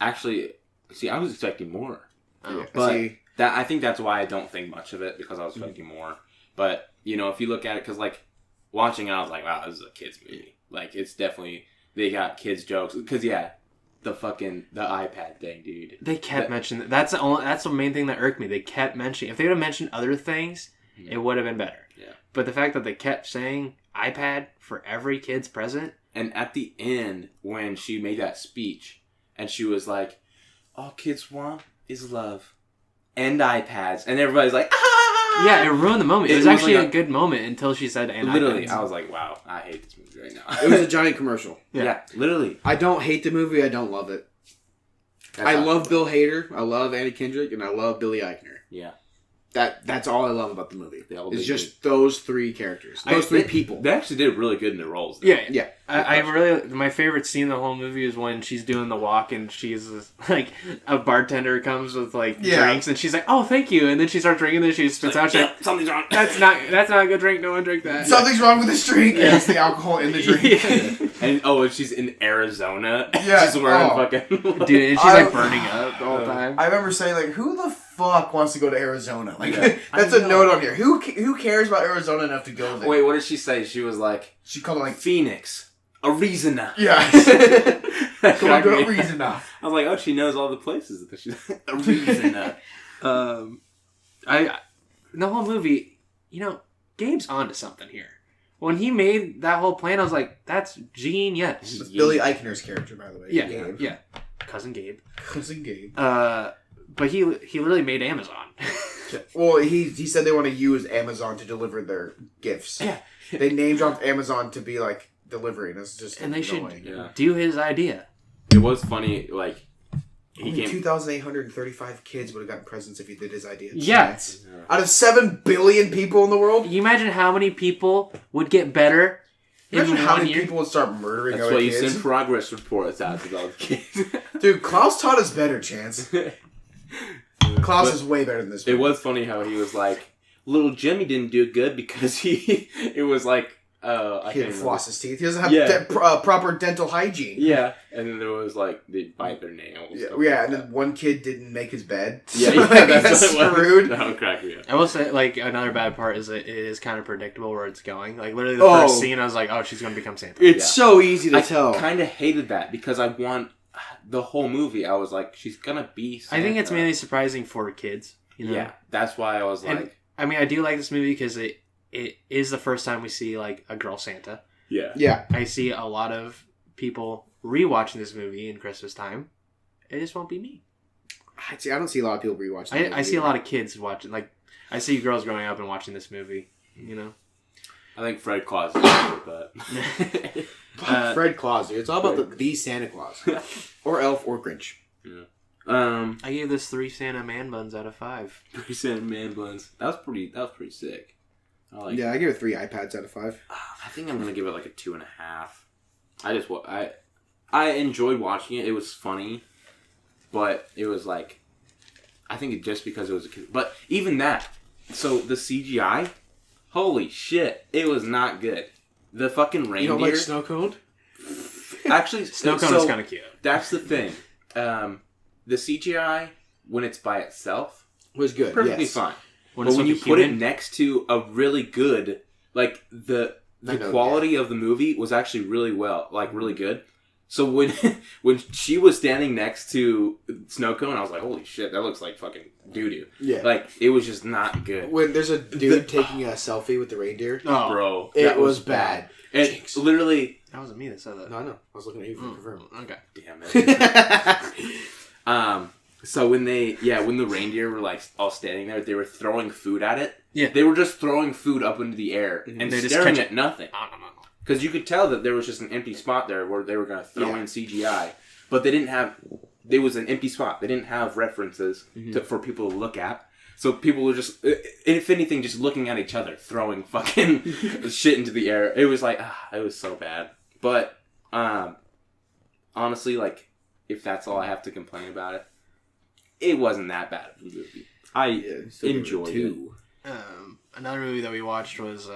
Actually, see, I was expecting more. Oh. But I think that's why I don't think much of it, because I was expecting more. But, if you look at it, because, like, watching it, I was like, wow, this is a kid's movie. Like, it's definitely, they got kids' jokes. Because, the iPad thing, dude. They kept mentioning, that's the main thing that irked me. They kept mentioning, if they would have mentioned other things, it would have been better. Yeah. But the fact that they kept saying iPad for every kid's present. And at the end, when she made that speech, and she was like, all kids want is love. And iPads. And everybody's like, ah! Yeah, it ruined the moment. It was actually a good moment until she said, and literally, iPads. I was like, wow, I hate this movie right now. It was a giant commercial. Yeah, literally. I don't hate the movie. I don't love it. I love Bill Hader. I love Andy Kendrick. And I love Billy Eichner. Yeah. That's all I love about the movie. It's just good. those three characters. Those three people. They actually did really good in their roles. Though. Yeah. I really, my favorite scene in the whole movie is when she's doing the walk and she's like, a bartender comes with like drinks and she's like, oh, thank you. And then she starts drinking and she spits out. She's like, something's wrong. That's not a good drink. No one drink that. Something's wrong with this drink. Yeah, it's the alcohol in the drink. And she's in Arizona. Yeah. She's wearing fucking. Dude, and she's like burning up the whole time. I remember saying, like, who the fuck wants to go to Arizona? Like, Yeah. that's a note on here. Who cares about Arizona enough to go there? Wait, what did she say? She was like, She called it, like, Phoenix, Arizona. yeah. That Come on, cracked go me. Arizona. I was like, oh, she knows all the places that she's Arizona. The whole movie, Gabe's onto something here. When he made that whole plan, I was like, that's genius. It's Billy Eichner's character, by the way. Yeah, Gabe. yeah. Cousin Gabe. Cousin Gabe. But he literally made Amazon. Well, he said they want to use Amazon to deliver their gifts. Yeah. They name dropped Amazon to be, like, delivery, and it's just And they annoying. should do his idea. It was funny, like, he Only came. 2,835 kids would have gotten presents if he did his idea. Yeah. Out of 7 billion people in the world? Can you imagine how many people would get better Imagine in how 1 many year? people would start murdering That's other why you kids. send progress reports out to all the kids. Dude, Klaus taught us better, Chance. Klaus is way better than this It movie. was funny how he was like, little Jimmy didn't do good because it was like, I He can't didn't floss his teeth. He doesn't have Yeah. proper dental hygiene. Yeah, and then there was like, they bite their nails. Yeah, and then one kid didn't make his bed. Yeah, So, yeah, like, that's that's what it was. screwed. That would crack me up. I will say, like, another bad part is that it is kind of predictable where it's going. Like, literally the Oh. first scene, I was like, oh, she's going to become Santa. It's Yeah. so easy to I tell. kind of hated that because I want the whole movie. I was like, she's gonna be Santa. I think it's mainly surprising for kids. Yeah, that's why I was And- like, I mean, I do like this movie because it is the first time we see, like, a girl Santa. yeah. Yeah. I see a lot of people rewatching this movie in Christmas time. It just won't be me. I don't see a lot of people rewatching. I see a lot of kids watching. Like, I see girls growing up and watching this movie. I think Fred Claus is better, but Fred Claus, dude. It's all about the Santa Claus. Or Elf or Grinch. I gave this 3 Santa man buns out of 5. 3 man buns. That was pretty sick. I like. Yeah, I give it 3 iPads out of 5. I think I'm gonna give it like a 2.5. I enjoyed watching it. It was funny, but it was like, I think it just because it was a kid. But even that, so the CGI, holy shit, it was not good. The fucking reindeer. You don't like Snow Cone? Actually, Snow cone is kind of cute. That's the thing. The CGI when it's by itself, Was good. perfectly yes. fine. When But it's when you with a put it human- next to a really good, like the I know, quality of the movie was actually really good. So when when she was standing next to Snow Cone, I was like, holy shit, that looks like fucking doo-doo. Yeah. Like, it was just not good. When there's a dude taking a selfie with the reindeer, Oh, Bro. it that was bad. And Jinx. literally... that wasn't me that said that. No, I know. I was looking at you for confirm. Okay. Damn it. So when the reindeer were like all standing there, they were throwing food at it. Yeah. They were just throwing food up into the air and They just staring catch at nothing. No. Because you could tell that there was just an empty spot there where they were going to throw in CGI. But they didn't have... There was an empty spot. They didn't have references for people to look at. So people were just, if anything, just looking at each other, throwing fucking shit into the air. It was like, it was so bad. But, honestly, like, if that's all I have to complain about it, it wasn't that bad of a movie. I enjoyed it. Another movie that we watched was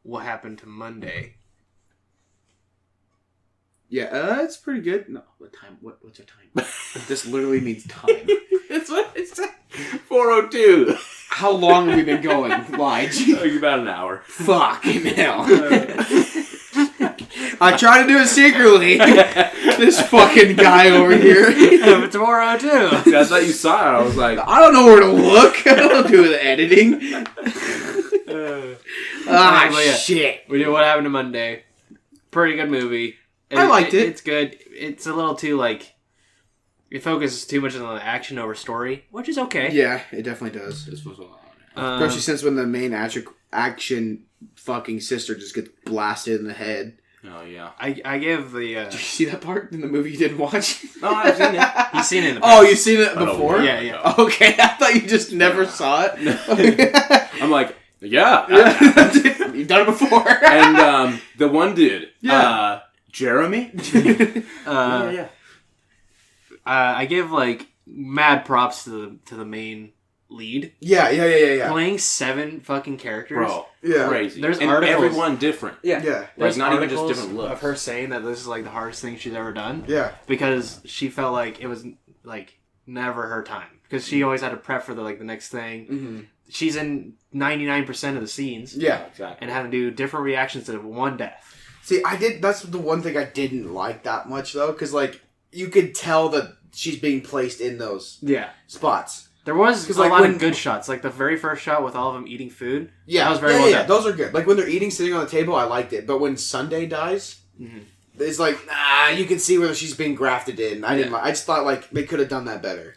What Happened to Monday. Yeah, it's pretty good. No, what time? What's our time? This literally means time. That's what it said. 4:02. How long have we been going? Lige? Like about an hour. Fucking hell. I try to do it secretly. This fucking guy over here. It's 4:02. I thought you saw it. I was like, I don't know where to look. I don't do the editing. But yeah. Shit. We did What Happened to Monday. Pretty good movie. I liked it. It's good. It's a little too, like... It focuses too much on the action over story, which is okay. Yeah, it definitely does. Especially since when the main action fucking sister just gets blasted in the head. oh, yeah. I give the... Did you see that part in the movie you didn't watch? No, I've seen it. He's seen it in the Oh, you've seen it I don't before? know. Yeah. Okay, I thought you just never saw it. I'm like, yeah. You've done it before. And the one dude, Yeah. Jeremy? I give, like, mad props to the main lead. Yeah. Playing 7 fucking characters. Bro, Yeah. crazy. There's and articles- everyone different. Yeah. Yeah. There's not even just articles different looks. of her saying that this is, like, the hardest thing she's ever done. Yeah. Because she felt like it was, like, never her time. Because she always had to prep for, the next thing. Mm-hmm. She's in 99% of the scenes. Yeah. Exactly. And having to do different reactions to one death. See, that's the one thing I didn't like that much, though, because, like, you could tell that she's being placed in those Yeah. spots. There was a like, lot when- of good shots. Like, the very first shot with all of them eating food. Yeah. That was very yeah, well yeah, done. those are good. Like, when they're eating, sitting on the table, I liked it. But when Sunday dies, it's like, you can see where she's being grafted in. I didn't like. I just thought, like, they could have done that better.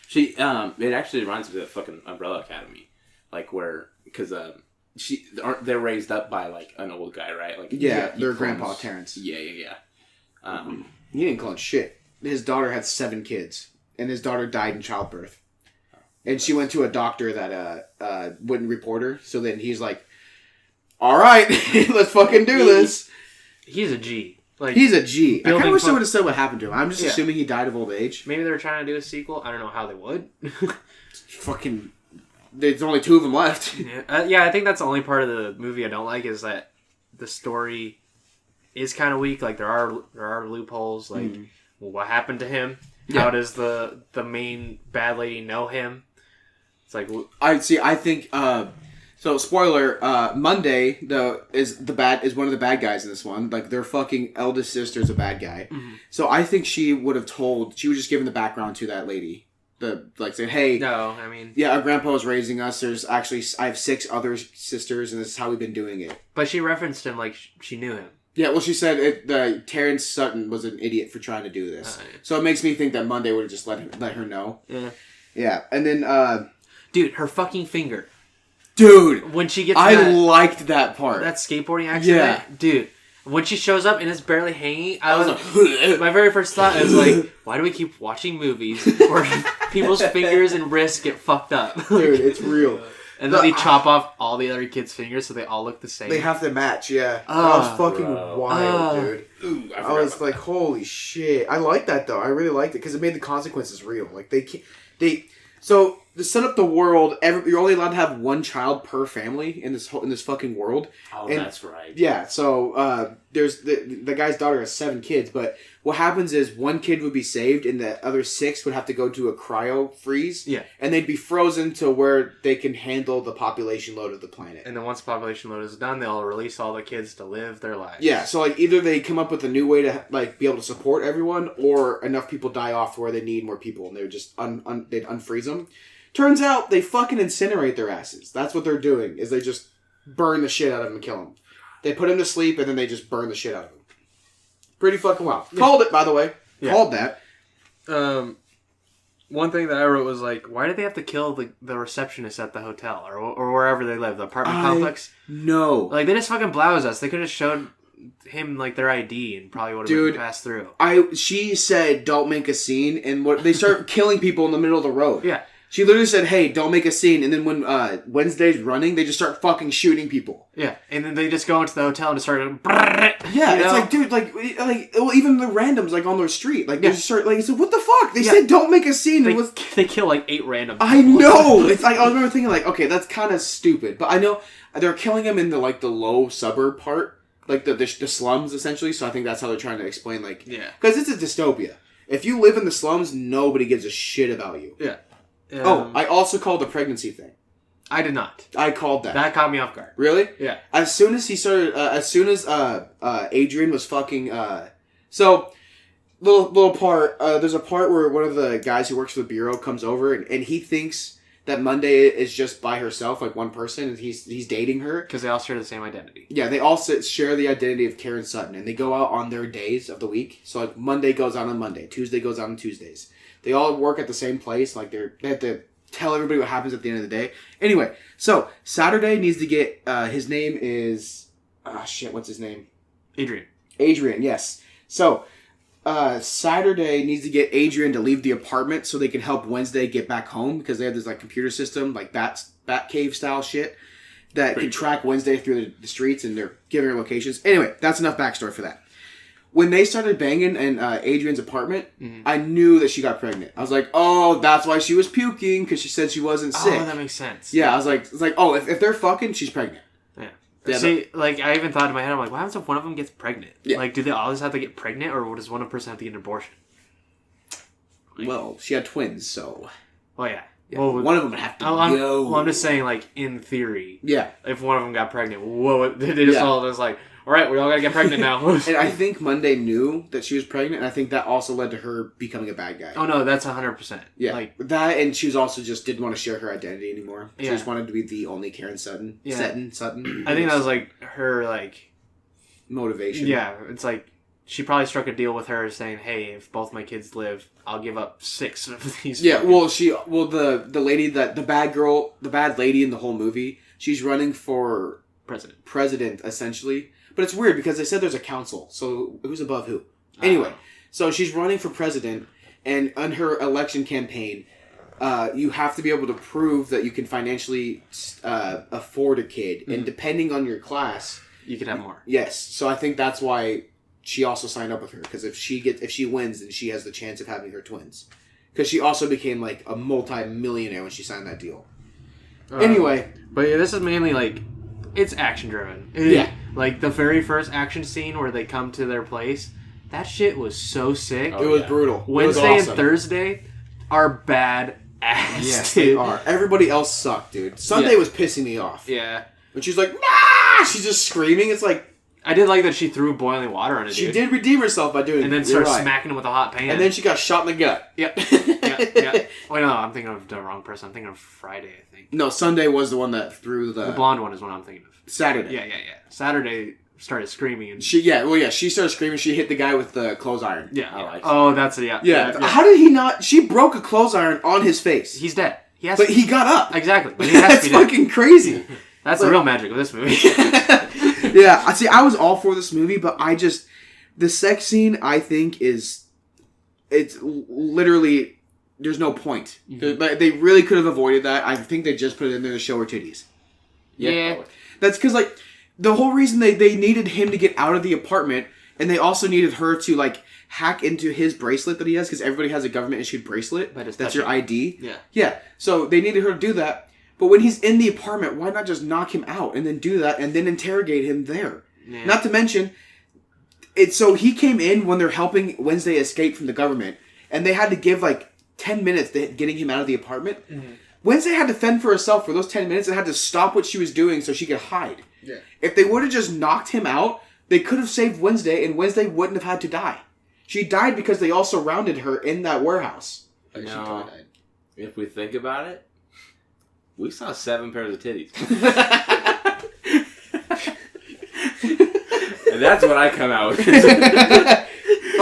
She, it actually reminds me of the fucking Umbrella Academy. Like, where, because, they're raised up by, like, an old guy, right? Like, Yeah, he their clones- grandpa, Terrence. Yeah. He didn't clone shit. His daughter had 7 kids, and his daughter died in childbirth. And she went to a doctor that wouldn't report her. So then he's like, "All right, let's fucking do this." He's a G. Like, He's a G. I kind building of wish they fun- would have said what happened to him. I'm just Yeah. assuming he died of old age. maybe they were trying to do a sequel. I don't know how they would. Fucking, there's only 2 of them left. Yeah, I think that's the only part of the movie I don't like is that the story is kind of weak. Like, there are loopholes. Like, well, what happened to him? Yeah. How does the main bad lady know him? It's like, I think. So spoiler. Monday is one of the bad guys in this one. Like, their fucking eldest sister's a bad guy. Mm-hmm. So I think she would have told. She was just giving the background to that lady. Saying, "Hey, no, I mean, yeah, our grandpa was raising us. There's actually I have 6 other sisters, and this is how we've been doing it." but she referenced him like she knew him. Yeah, well, she said Terrence Sutton was an idiot for trying to do this. Yeah. So it makes me think that Monday would have just let her know. Yeah. Yeah, and then Dude, her fucking finger. dude, When she gets I liked that part. that skateboarding accident, Yeah. dude. When she shows up and it's barely hanging, I was like, my very first thought is like, why do we keep watching movies where people's fingers and wrists get fucked up? dude, it's real. And then they chop off all the other kids' fingers so they all look the same. They have to match, yeah. That Ah, was fucking bro. wild, dude. Ooh, I was like, holy shit. I like that, though. I really liked it because it made the consequences real. Like, so to set up the world, you're only allowed to have one child per family in this fucking world. Oh, And- that's right. Yeah, so there's the guy's daughter has 7 kids, but what happens is one kid would be saved, and the other 6 would have to go to a cryo freeze. Yeah. And they'd be frozen to where they can handle the population load of the planet. And then once the population load is done, they'll release all the kids to live their lives. Yeah, so like either they come up with a new way to like be able to support everyone, or enough people die off to where they need more people, and they would just they'd unfreeze them. Turns out they fucking incinerate their asses. That's what they're doing. Is they just burn the shit out of them and kill them. They put him to sleep and then they just burn the shit out of him. Pretty fucking wild. Yeah. Called it, by the way. Yeah. Called that. One thing that I wrote was like, why did they have to kill the receptionist at the hotel or wherever they live, the apartment complex? No. Like, they just fucking blouse us. They could have showed him like their ID and probably would have Dude, been passed through. She said, "Don't make a scene," and what they start killing people in the middle of the road. Yeah. She literally said, "Hey, don't make a scene," and then when Wednesday's running, they just start fucking shooting people. Yeah, and then they just go into the hotel and just start. Yeah, you it's know? like, dude, like, well, even the randoms, like, on their street, like, they Yeah. just start, like, so what the fuck? They Yeah. said, "Don't make a scene." They, It was, they kill like 8 random. I people. know. It's like I remember thinking, like, okay, that's kind of stupid, but I know they're killing them in the low suburb part, like the slums essentially. So I think that's how they're trying to explain, like, Yeah. because it's a dystopia. If you live in the slums, nobody gives a shit about you. Yeah. I also called the pregnancy thing. I did not. I called that. That caught me off guard. Really? Yeah. As soon as he started, Adrian was fucking, so, little part, there's a part where one of the guys who works for the Bureau comes over, and he thinks that Monday is just by herself, like one person, and he's dating her. Because they all share the same identity. Yeah, they all share the identity of Karen Sutton, and they go out on their days of the week. So, like, Monday goes out on Monday, Tuesday goes out on Tuesdays. They all work at the same place, like, they have to tell everybody what happens at the end of the day. Anyway, so, Saturday needs to get, his name is, what's his name? Adrian, yes. So, Saturday needs to get Adrian to leave the apartment so they can help Wednesday get back home, because they have this, like, computer system, like, Batcave style shit that can track Wednesday through the streets, and they're giving her locations. Anyway, that's enough backstory for that. When they started banging in Adrian's apartment, I knew that she got pregnant. I was like, oh, that's why she was puking, because she said she wasn't sick. Oh, that makes sense. Yeah, I was like, it's like, oh, if they're fucking, she's pregnant. Yeah, See, like, I even thought in my head, I'm like, what happens if one of them gets pregnant? Yeah. Like, do they always have to get pregnant, or does one person have to get an abortion? Well, she had twins, so Oh, yeah. yeah, Well, one of them would have to go. I'm just saying, like, in theory, Yeah. if one of them got pregnant, whoa, they just Yeah. all just like, all right, we all gotta get pregnant now. And I think Monday knew that she was pregnant, and I think that also led to her becoming a bad guy. Oh, no, that's 100%. Yeah, Like, that, and she was also just didn't want to share her identity anymore. She Yeah. just wanted to be the only Karen Sutton. Yeah. Sutton. I think that was, like, her, like, motivation. yeah, it's like, she probably struck a deal with her saying, hey, if both my kids live, I'll give up 6 of these. Yeah, well, the lady the bad lady in the whole movie, she's running for president essentially. But it's weird because they said there's a council, so who's above who? Anyway, so she's running for president, and on her election campaign, you have to be able to prove that you can financially afford a kid, and depending on your class, you could have more. Yes, so I think that's why she also signed up with her, because if she wins, then she has the chance of having her twins. Because she also became like a multi-millionaire when she signed that deal. Anyway, but yeah, this is mainly like it's action driven. Yeah. Like the very first action scene where they come to their place, that shit was so sick. it was brutal. Wednesday it was awesome. and Thursday are bad ass. Yes, dude. they are. Everybody else sucked, dude. Sunday was pissing me off. Yeah. When she's like, nah! She's just screaming. It's like... I did like that she threw boiling water on it, She did redeem herself by doing it. and then You're started right. smacking him with a hot pan. And then she got shot in the gut. Yep. yeah. Wait, no, I'm thinking of the wrong person. I'm thinking of Friday, I think. No, Sunday was the one that threw the... The blonde one is what I'm thinking of. Saturday. Yeah. Saturday started screaming and... She started screaming. She hit the guy with the clothes iron. Yeah. Oh, that's it, yeah. Yeah. How did he not... She broke a clothes iron on his face. He's dead. But he got up. Exactly. But he has That's to be dead. fucking crazy. That's the real magic of this movie. Yeah, I was all for this movie, but the sex scene, I think, it's literally, there's no point. Mm-hmm. They really could have avoided that. I think they just put it in there to show her titties. Yeah. That's because, the whole reason they needed him to get out of the apartment, and they also needed her to, hack into his bracelet that he has, because everybody has a government issued bracelet. But it's That's your touching. ID. Yeah. Yeah. So they needed her to do that. But when he's in the apartment, why not just knock him out and then do that and then interrogate him there? Yeah. Not to mention, so he came in when they're helping Wednesday escape from the government, and they had to give like 10 minutes to getting him out of the apartment. Mm-hmm. Wednesday had to fend for herself for those 10 minutes and had to stop what she was doing so she could hide. Yeah. If they would have just knocked him out, they could have saved Wednesday, and Wednesday wouldn't have had to die. She died because they all surrounded her in that warehouse. Like, she No. probably died. If we think about it, we saw 7 pairs of titties. And that's what I come out with.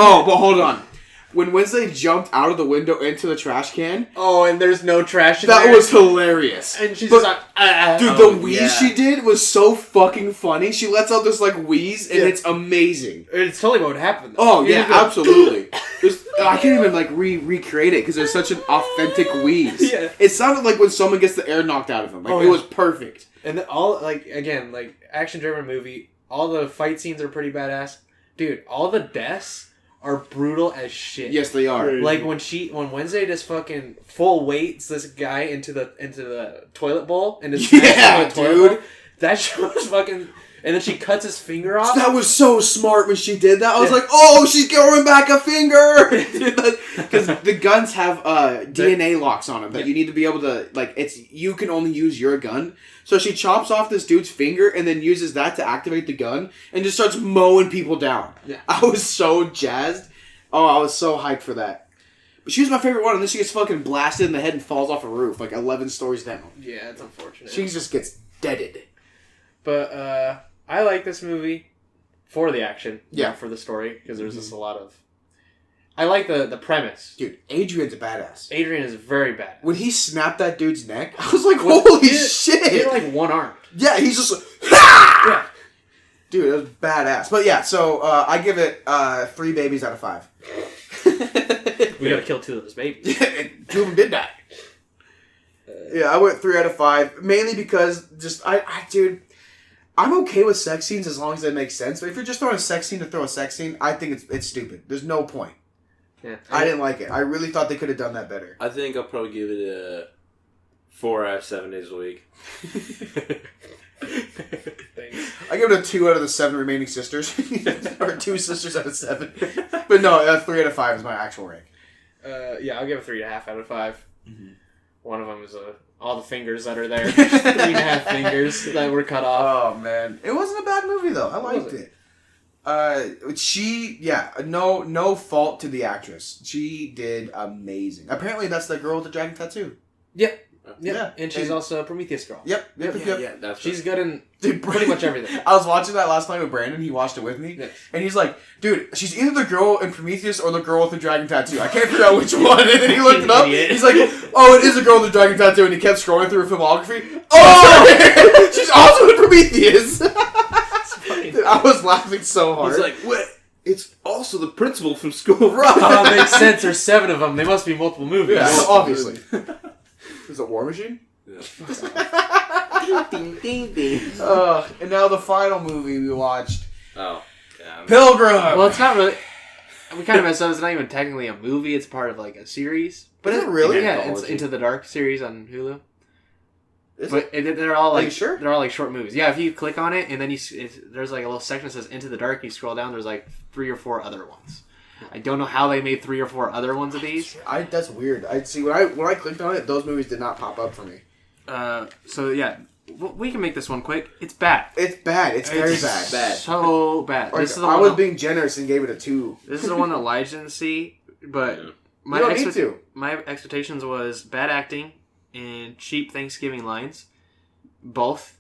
Oh, but hold on. When Wednesday jumped out of the window into the trash can, Oh, and there's no trash in that there. was hilarious. And she's But- just like, Dude, oh, the wheeze yeah. she did was so fucking funny. She lets out this like wheeze, and Yeah. it's amazing. It's totally what would happen. Though. Oh You yeah, just go, absolutely. I can't even like recreate it because there's such an authentic wheeze. Yeah. It sounded like when someone gets the air knocked out of them. Like Oh, it yeah. was perfect. And then all like again like action driven movie. All the fight scenes are pretty badass, dude. All the deaths are brutal as shit. Yes, they are. Like when Wednesday just fucking full weights this guy into the toilet bowl and just smacks him Yeah, with a toilet dude. bowl. That shit was fucking. And then she cuts his finger off. That was so smart when she did that. I was Yeah. like, "Oh, she's growing back a finger!" Because the guns have DNA locks on them that you need to be able to like. You can only use your gun. So she chops off this dude's finger and then uses that to activate the gun and just starts mowing people down. Yeah. I was so jazzed. Oh, I was so hyped for that. But she was my favorite one, and then she gets fucking blasted in the head and falls off a roof like 11 stories down. Yeah, it's unfortunate. She just gets deaded. But I like this movie for the action, Yeah. not for the story, because there's just a lot of. I like the premise. Dude, Adrian's a badass. Adrian is very bad. When he snapped that dude's neck, I was like, holy shit! He's like one armed. Yeah, he's just like, "Ah!" Yeah. Dude, it was badass. But yeah, so I give it 3 babies out of 5. We gotta kill 2 of those babies. 2 of them did die. Yeah, I went 3 out of 5. Mainly because just, dude, I'm okay with sex scenes as long as they make sense. But if you're just throwing a sex scene to throw a sex scene, I think it's stupid. There's no point. Yeah. I didn't like it. I really thought they could have done that better. I think I'll probably give it a 4 out of 7 days a week. Thanks. I give it a 2 out of the 7 remaining sisters. Or 2 sisters out of 7. But no, 3 out of 5 is my actual rank. Yeah, I'll give it 3.5 out of 5. Mm-hmm. One of them is all the fingers that are there. 3.5 fingers that were cut off. Oh man, it wasn't a bad movie though. I liked it. No fault to the actress. She did amazing. Apparently, that's the girl with the dragon tattoo. Yep. Yeah. And she's also a Prometheus girl. Yep. That's She's good in Dude, pretty much everything. I was watching that last night with Brandon. He watched it with me, Yes. and he's like, "Dude, she's either the girl in Prometheus or the girl with the dragon tattoo. I can't figure out which one." And then he looked it up. Idiot. He's like, "Oh, it is a girl with the dragon tattoo." And he kept scrolling through her filmography. Oh, she's also in Prometheus. Dude, I was laughing so hard. He's like, what? It's also the principal from School of Right. Oh, that makes sense. There's 7 of them. They must be multiple movies. Yeah, obviously. Is it War Machine? Ding, ding, ding. And now the final movie we watched, Oh, damn. Pilgrim. Well, it's not really. We kind of messed up. It's not even technically a movie. It's part of like a series. But is it really? Yeah, it's Anthology. Into the Dark series on Hulu. Is But they're all Are like you sure? they're all like short movies. Yeah, if you click on it and then there's like a little section that says Into the Dark. You scroll down. There's like 3 or 4 other ones. I don't know how they made 3 or 4 other ones of these. That's weird. I see when I clicked on it, those movies did not pop up for me. So yeah, we can make this one quick. It's bad. It's bad. It's very bad. bad. So bad. Like, This is the I one was that- being generous and gave it a 2. This is the one that Lige didn't see, but Yeah. my You don't need to. my expectations was bad acting and cheap Thanksgiving lines. Both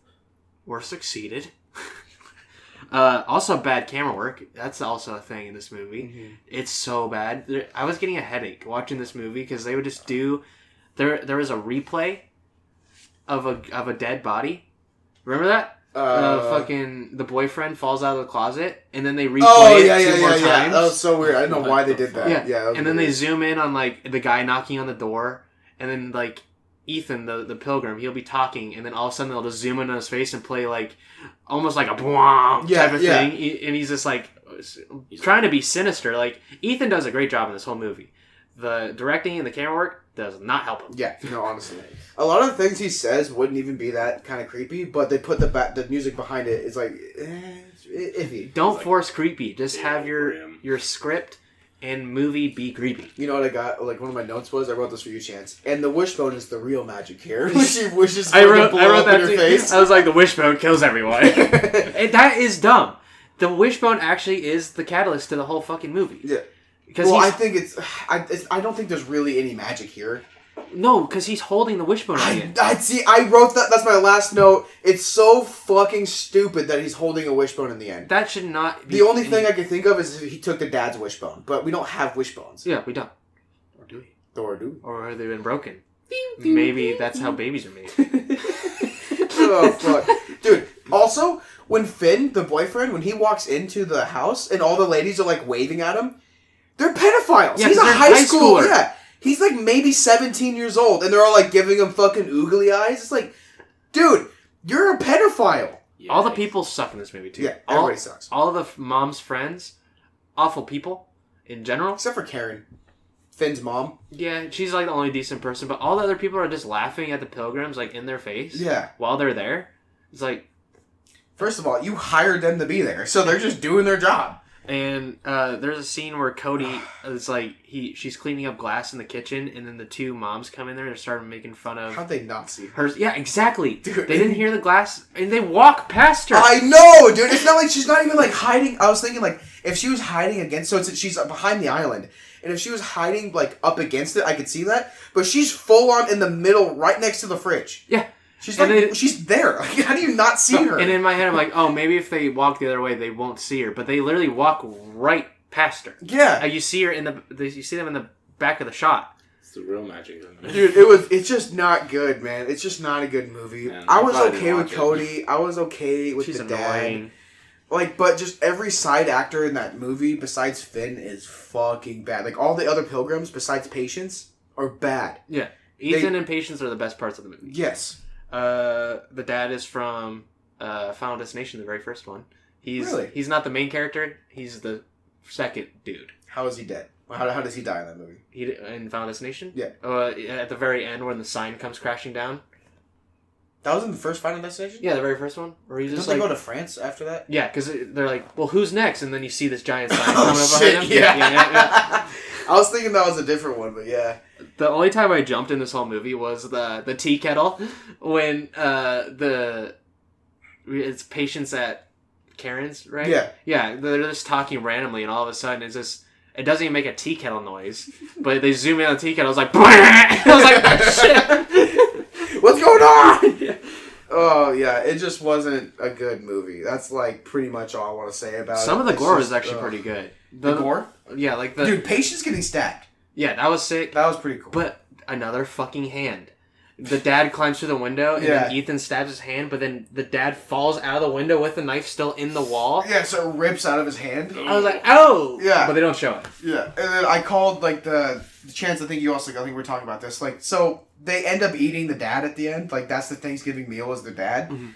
were succeeded. Also bad camera work. That's also a thing in this movie. It's so bad. I was getting a headache watching this movie because they would just do. There was a replay of a dead body. Remember that? Fucking the boyfriend falls out of the closet and then they replay it 2 more times. That was so weird. I don't know why they did that. Yeah, that was and then they weird. zoom in on like the guy knocking on the door, and then like Ethan, the pilgrim, he'll be talking, and then all of a sudden they'll just zoom in on his face and play like almost like a bwah type of thing, and he's just like trying to be sinister. Like, Ethan does a great job in this whole movie. The directing and the camera work does not help him. Yeah, no, honestly. A lot of the things he says wouldn't even be that kind of creepy, but they put the music behind it. It's like, it's iffy. Don't force creepy. Just have grim. your script and movie be creepy. You know what I got? Like, one of my notes was, I wrote this for you, Chance. And the wishbone is the real magic here. She wishes I for wrote to blow up that in too. your face. I was like, the wishbone kills everyone. And that is dumb. The wishbone actually is the catalyst to the whole fucking movie. Yeah. Because Well, I think I don't think there's really any magic here. no, because he's holding the wishbone again. I wrote that. That's my last note. It's so fucking stupid that he's holding a wishbone in the end. That should not be. The only thing I can think of is if he took the dad's wishbone, but we don't have wishbones. Yeah, we don't. Or do we? Or do Or have they been broken? Maybe that's how babies are made. Oh, fuck. Dude, also, when Finn, the boyfriend, when he walks into the house and all the ladies are, like, waving at him, they're pedophiles. Yeah, He's a they're high high schooler. schooler. Yeah. He's, like, maybe 17 years old, and they're all, like, giving him fucking oogly eyes. It's like, dude, you're a pedophile. Yeah. All the people suck in this movie, too. Yeah, everybody sucks. All of the mom's friends, awful people in general. Except for Karen, Finn's mom. Yeah, she's like the only decent person, but all the other people are just laughing at the pilgrims, like, in their face. Yeah. While they're there. It's like... First of all, you hired them to be there, so they're just doing their job. And there's a scene where Cody is like she's cleaning up glass in the kitchen, and then the two moms come in there and start making fun of How'd they not see her? her. Yeah, exactly. Dude. They didn't hear the glass, and they walk past her. I know, dude. It's not like she's not even like hiding. I was thinking like if she was hiding against, she's behind the island, and if she was hiding like up against it, I could see that. But she's full on in the middle, right next to the fridge. Yeah. She's And like she's there. Like, how do you not see her? And in my head, I'm like, oh, maybe if they walk the other way, they won't see her. But they literally walk right past her. Yeah, You see her you see them in the back of the shot. It's the real magic. Isn't it? dude, it's just not good, man. It's just not a good movie. Man, I I'm was glad I didn't okay with watch it. Cody. I was okay with She's the dad. annoying. Like, but just every side actor in that movie besides Finn is fucking bad. Like, all the other pilgrims besides Patience are bad. Yeah. Ethan and Patience are the best parts of the movie. Yes. The dad is from Final Destination, the very first one. Really? He's not the main character. He's the second dude. How is he dead? How does he die in that movie? In Final Destination? Yeah. At the very end when the sign comes crashing down. That was in the first Final Destination? Yeah, the very first one. Where he's Don't just they like... go to France after that? Yeah, because they're like, well, who's next? And then you see this giant sign Oh, coming up behind him. shit, yeah. Yeah. I was thinking that was a different one, but yeah. The only time I jumped in this whole movie was the tea kettle when it's Patience at Karen's, right? Yeah. Yeah, they're just talking randomly, and all of a sudden it's just it doesn't even make a tea kettle noise, but they zoom in on the tea kettle. I was like, I was like, oh, shit. What's going on? Yeah. Oh, yeah. It just wasn't a good movie. That's, like, pretty much all I want to say about it. Some of the It's gore just, was actually pretty good. The gore? Yeah, like the Dude, Patience getting stabbed. yeah, that was sick. That was pretty cool. But another fucking hand. The dad climbs through the window, and then Yeah. Ethan stabs his hand, but then the dad falls out of the window with the knife still in the wall. Yeah, so it rips out of his hand. I was like, oh! Yeah. But they don't show it. Yeah, and then I called like the chance. I think we were talking about this. Like, so they end up eating the dad at the end. Like, that's the Thanksgiving meal is the dad. Mhm.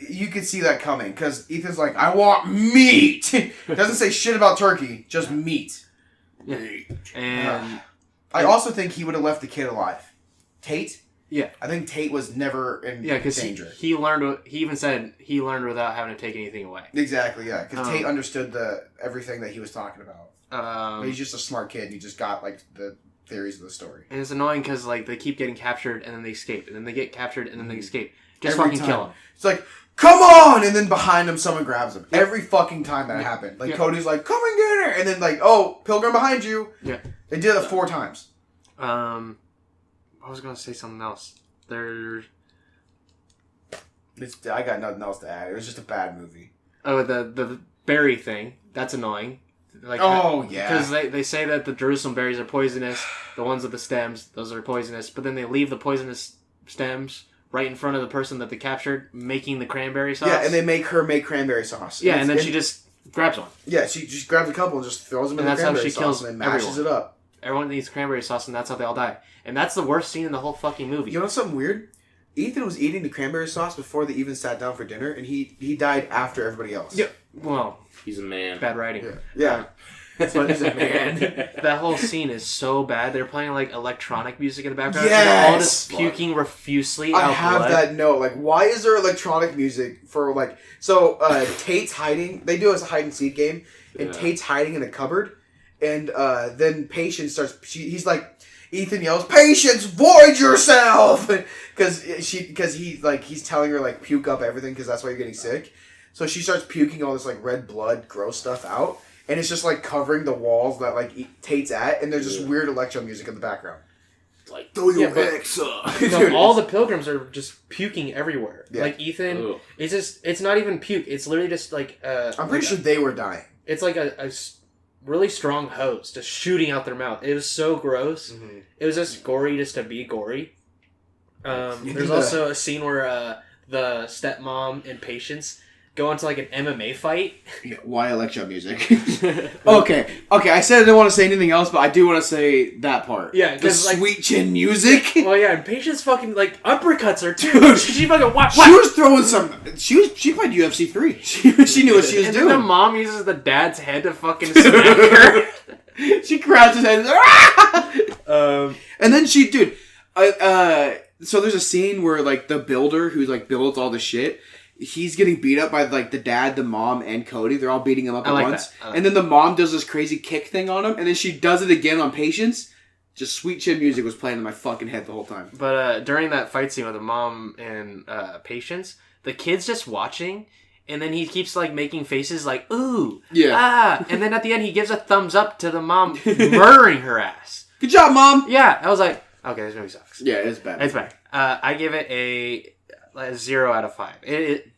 You could see that coming because Ethan's like, I want meat. Doesn't say shit about turkey, just meat. Yeah. And I also think he would have left the kid alive. Tate. yeah, I think Tate was never in yeah, because danger. he learned. He even said he learned without having to take anything away. Exactly, yeah. Because Tate Um, understood everything that he was talking about. But he's just a smart kid. And he just got like the theories of the story. And it's annoying because like they keep getting captured and then they escape, and then they get captured and then they escape. Just Every fucking time. kill them. It's like, come on! And then behind him, someone grabs him. Every fucking time that happened. Like, Yeah. Cody's like, come and get her! And then, like, oh, Pilgrim behind you! Yeah. They did it 4 times. I was gonna say something else. There's I got nothing else to add. It was just a bad movie. the berry thing. That's annoying. Like, Oh, yeah. Because they say that the Jerusalem berries are poisonous. The ones with the stems, those are poisonous. But then they leave the poisonous stems right in front of the person that they captured, making the cranberry sauce. Yeah, and they make her make cranberry sauce. Yeah, and then she just grabs one. Yeah, she just grabs a couple and just throws them in And the that's how cranberry she sauce kills and then mashes everyone. it up. Everyone needs cranberry sauce, and that's how they all die. And that's the worst scene in the whole fucking movie. You know something weird? Ethan was eating the cranberry sauce before they even sat down for dinner, and he died after everybody else. Yeah. Well, He's a man. bad writing. Yeah. But he's a man. That whole scene is so bad. They're playing like electronic music in the background. Yes! And they're all just puking profusely I out have blood. that note. Like, why is there electronic music for like? So Tate's hiding. They do a hide and seek game, and Tate's hiding in a cupboard, and then Patience starts. He's like, Ethan yells, "Patience, void yourself!" Because he's telling her like puke up everything because that's why you're getting sick. So she starts puking all this like red blood, gross stuff out, and it's just like covering the walls that like Tate's at, and there's just weird electro music in the background. Like, throw your ex up. No, all the pilgrims are just puking everywhere. Yeah. Like Ethan, Ugh. it's not even puke. It's literally just like I'm pretty sure they were dying. it's like a really strong hose just shooting out their mouth. It was so gross. Mm-hmm. It was just gory just to be gory. There's also a scene where the stepmom and Patience go into like an MMA fight. Yeah, why electro music? Okay. I said I didn't want to say anything else, but I do want to say that part. Yeah, the 'cause, like- sweet chin music. Well, yeah, and Patience fucking like uppercuts her too. Dude. She fucking whack. She was throwing some. She played UFC 3. She knew what she was And doing. then the mom uses the dad's head to fucking smack her. She grabs his head. And then so there's a scene where like the builder who like builds all the shit, he's getting beat up by like the dad, the mom, and Cody. They're all beating him up I at like once. that. I like And then the mom does this crazy kick thing on him, and then she does it again on Patience. Just sweet chin music was playing in my fucking head the whole time. But during that fight scene with the mom and Patience, the kid's just watching, and then he keeps like making faces like ooh, and then at the end he gives a thumbs up to the mom murdering her ass. Good job, mom. Yeah, I was like, okay, this movie sucks. Yeah, it's bad. It's bad. I give it a 0 out of 5.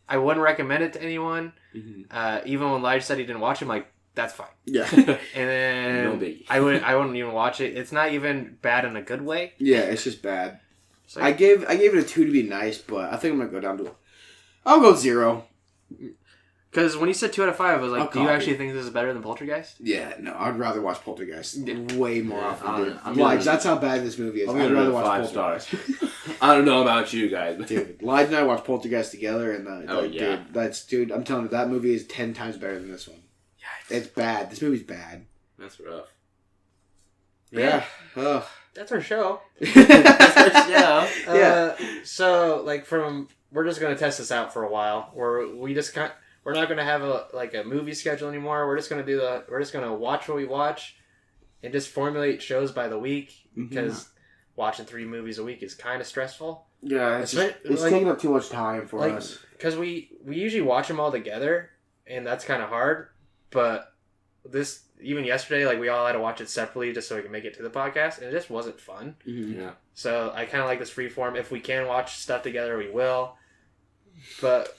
I wouldn't recommend it to anyone. Mm-hmm. Even when Lige said he didn't watch it, I'm like, that's fine. Yeah. And then No biggie. I wouldn't even watch it. It's not even bad in a good way. Yeah, it's just bad. So, I gave it a 2 to be nice, but I think I'm gonna go down to. I'll go 0. because when you said 2 out of 5, I was like, I'll do you copy. actually think this is better than Poltergeist? Yeah, no, I'd rather watch Poltergeist way more often. Dude. I'm Lige, gonna- that's how bad this movie is. I'm I'd gonna rather rate watch 5 stars. Poltergeist. I don't know about you guys. Dude, Lige and I watched Poltergeist together, and yeah. dude, I'm telling you, that movie is 10 times better than this one. It's bad. This movie's bad. That's rough. Yeah. Ugh. That's our show. Yeah. So, like, we're just gonna test this out for a while. We're not gonna have a movie schedule anymore. We're just gonna watch what we watch, and just formulate shows by the week because watching 3 movies a week is kind of stressful. Yeah, it's like- taking up too much time for us. Because we usually watch them all together, and that's kind of hard. But even yesterday, like, we all had to watch it separately just so we can make it to the podcast, and it just wasn't fun. Yeah. So I kind of like this free form. If we can watch stuff together, we will. But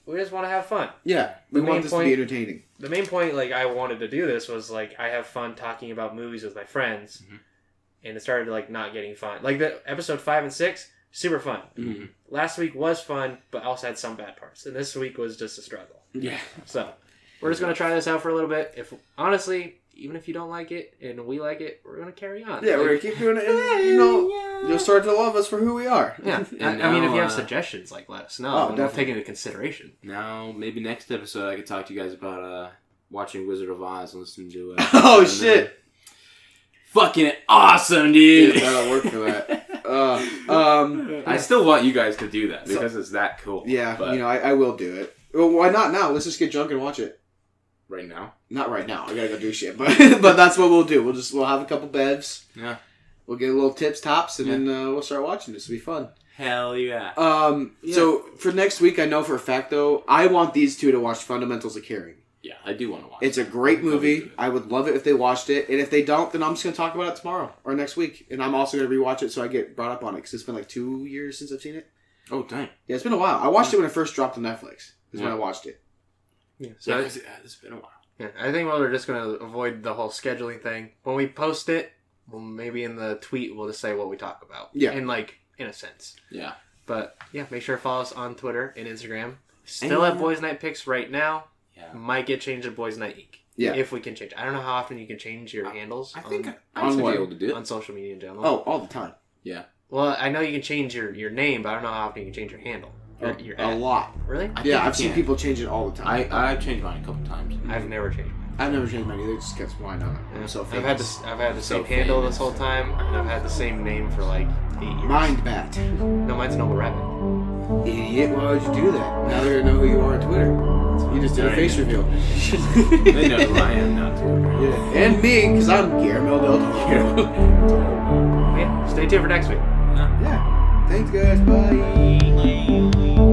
we just want to have fun. Yeah, we The want main this to point- be entertaining. The main point, like, I wanted to do this was, like, I have fun talking about movies with my friends. And it started, like, not getting fun. Like, the episode 5 and 6, super fun. Mm-hmm. Last week was fun, but also had some bad parts. And this week was just a struggle. Yeah. So, we're just going to try this out for a little bit. Honestly, even if you don't like it and we like it, we're going to carry on. Yeah, we're gonna keep doing it, and you'll start to love us for who we are. Yeah. And I mean, if you now, have suggestions, like, let us know. Oh, and we'll definitely. take it into consideration. Now, maybe next episode I could talk to you guys about watching Wizard of Oz and listening to it. Oh shit! Fucking awesome, dude. Yeah, that'll work for that. I still want you guys to do that because it's that cool. Yeah, But I will do it. Well, why not now? Let's just get drunk and watch it. right now. Not right now. I gotta go do shit, but but that's what we'll do. We'll have a couple bevs. Yeah. We'll get a little tips, tops, and then we'll start watching this. It'll be fun. Hell yeah. So for next week, I know for a fact though, I want these two to watch Fundamentals of Caring. Yeah, I do want to watch It's a great movie. I would love it if they watched it, and if they don't, then I'm just gonna talk about it tomorrow or next week, and I'm also gonna rewatch it so I get brought up on it because it's been like 2 years since I've seen it. Oh, dang. Yeah, it's been a while. I watched it when it first dropped on Netflix. Is when I watched it. Yeah. So So, it's been a while. yeah, I think we're just going to avoid the whole scheduling thing. When we post it, well, maybe in the tweet, we'll just say what we talk about. Yeah. In a sense. Yeah. But, yeah, make sure to follow us on Twitter and Instagram. Still at Boys Night Picks right now. Yeah. Might get changed to Boys Night Inc. Yeah. If we can change. I don't know how often you can change your handles I think on, I should be what? able to do on it. social media in general. Oh, all the time. Yeah. Well, I know you can change your name, but I don't know how often you can change your handle. Your A ad. lot. Really? Yeah, I've seen people change it all the time. I've changed mine a couple times. I've never changed mine. I've never changed mine either, just because why not? I'm so I've had famous. I've had the So same handle famous. this whole time, and I've had the same name for like 8 years. Mind Bat. No, mine's Noble Rabbit. Idiot, why would you do that? Now they're gonna know who you are on Twitter. You just did a face reveal. They know who I am now too. Yeah. And me, because I'm Guillermo del Toro. Yeah, stay tuned for next week. Yeah. Thanks, guys. Bye.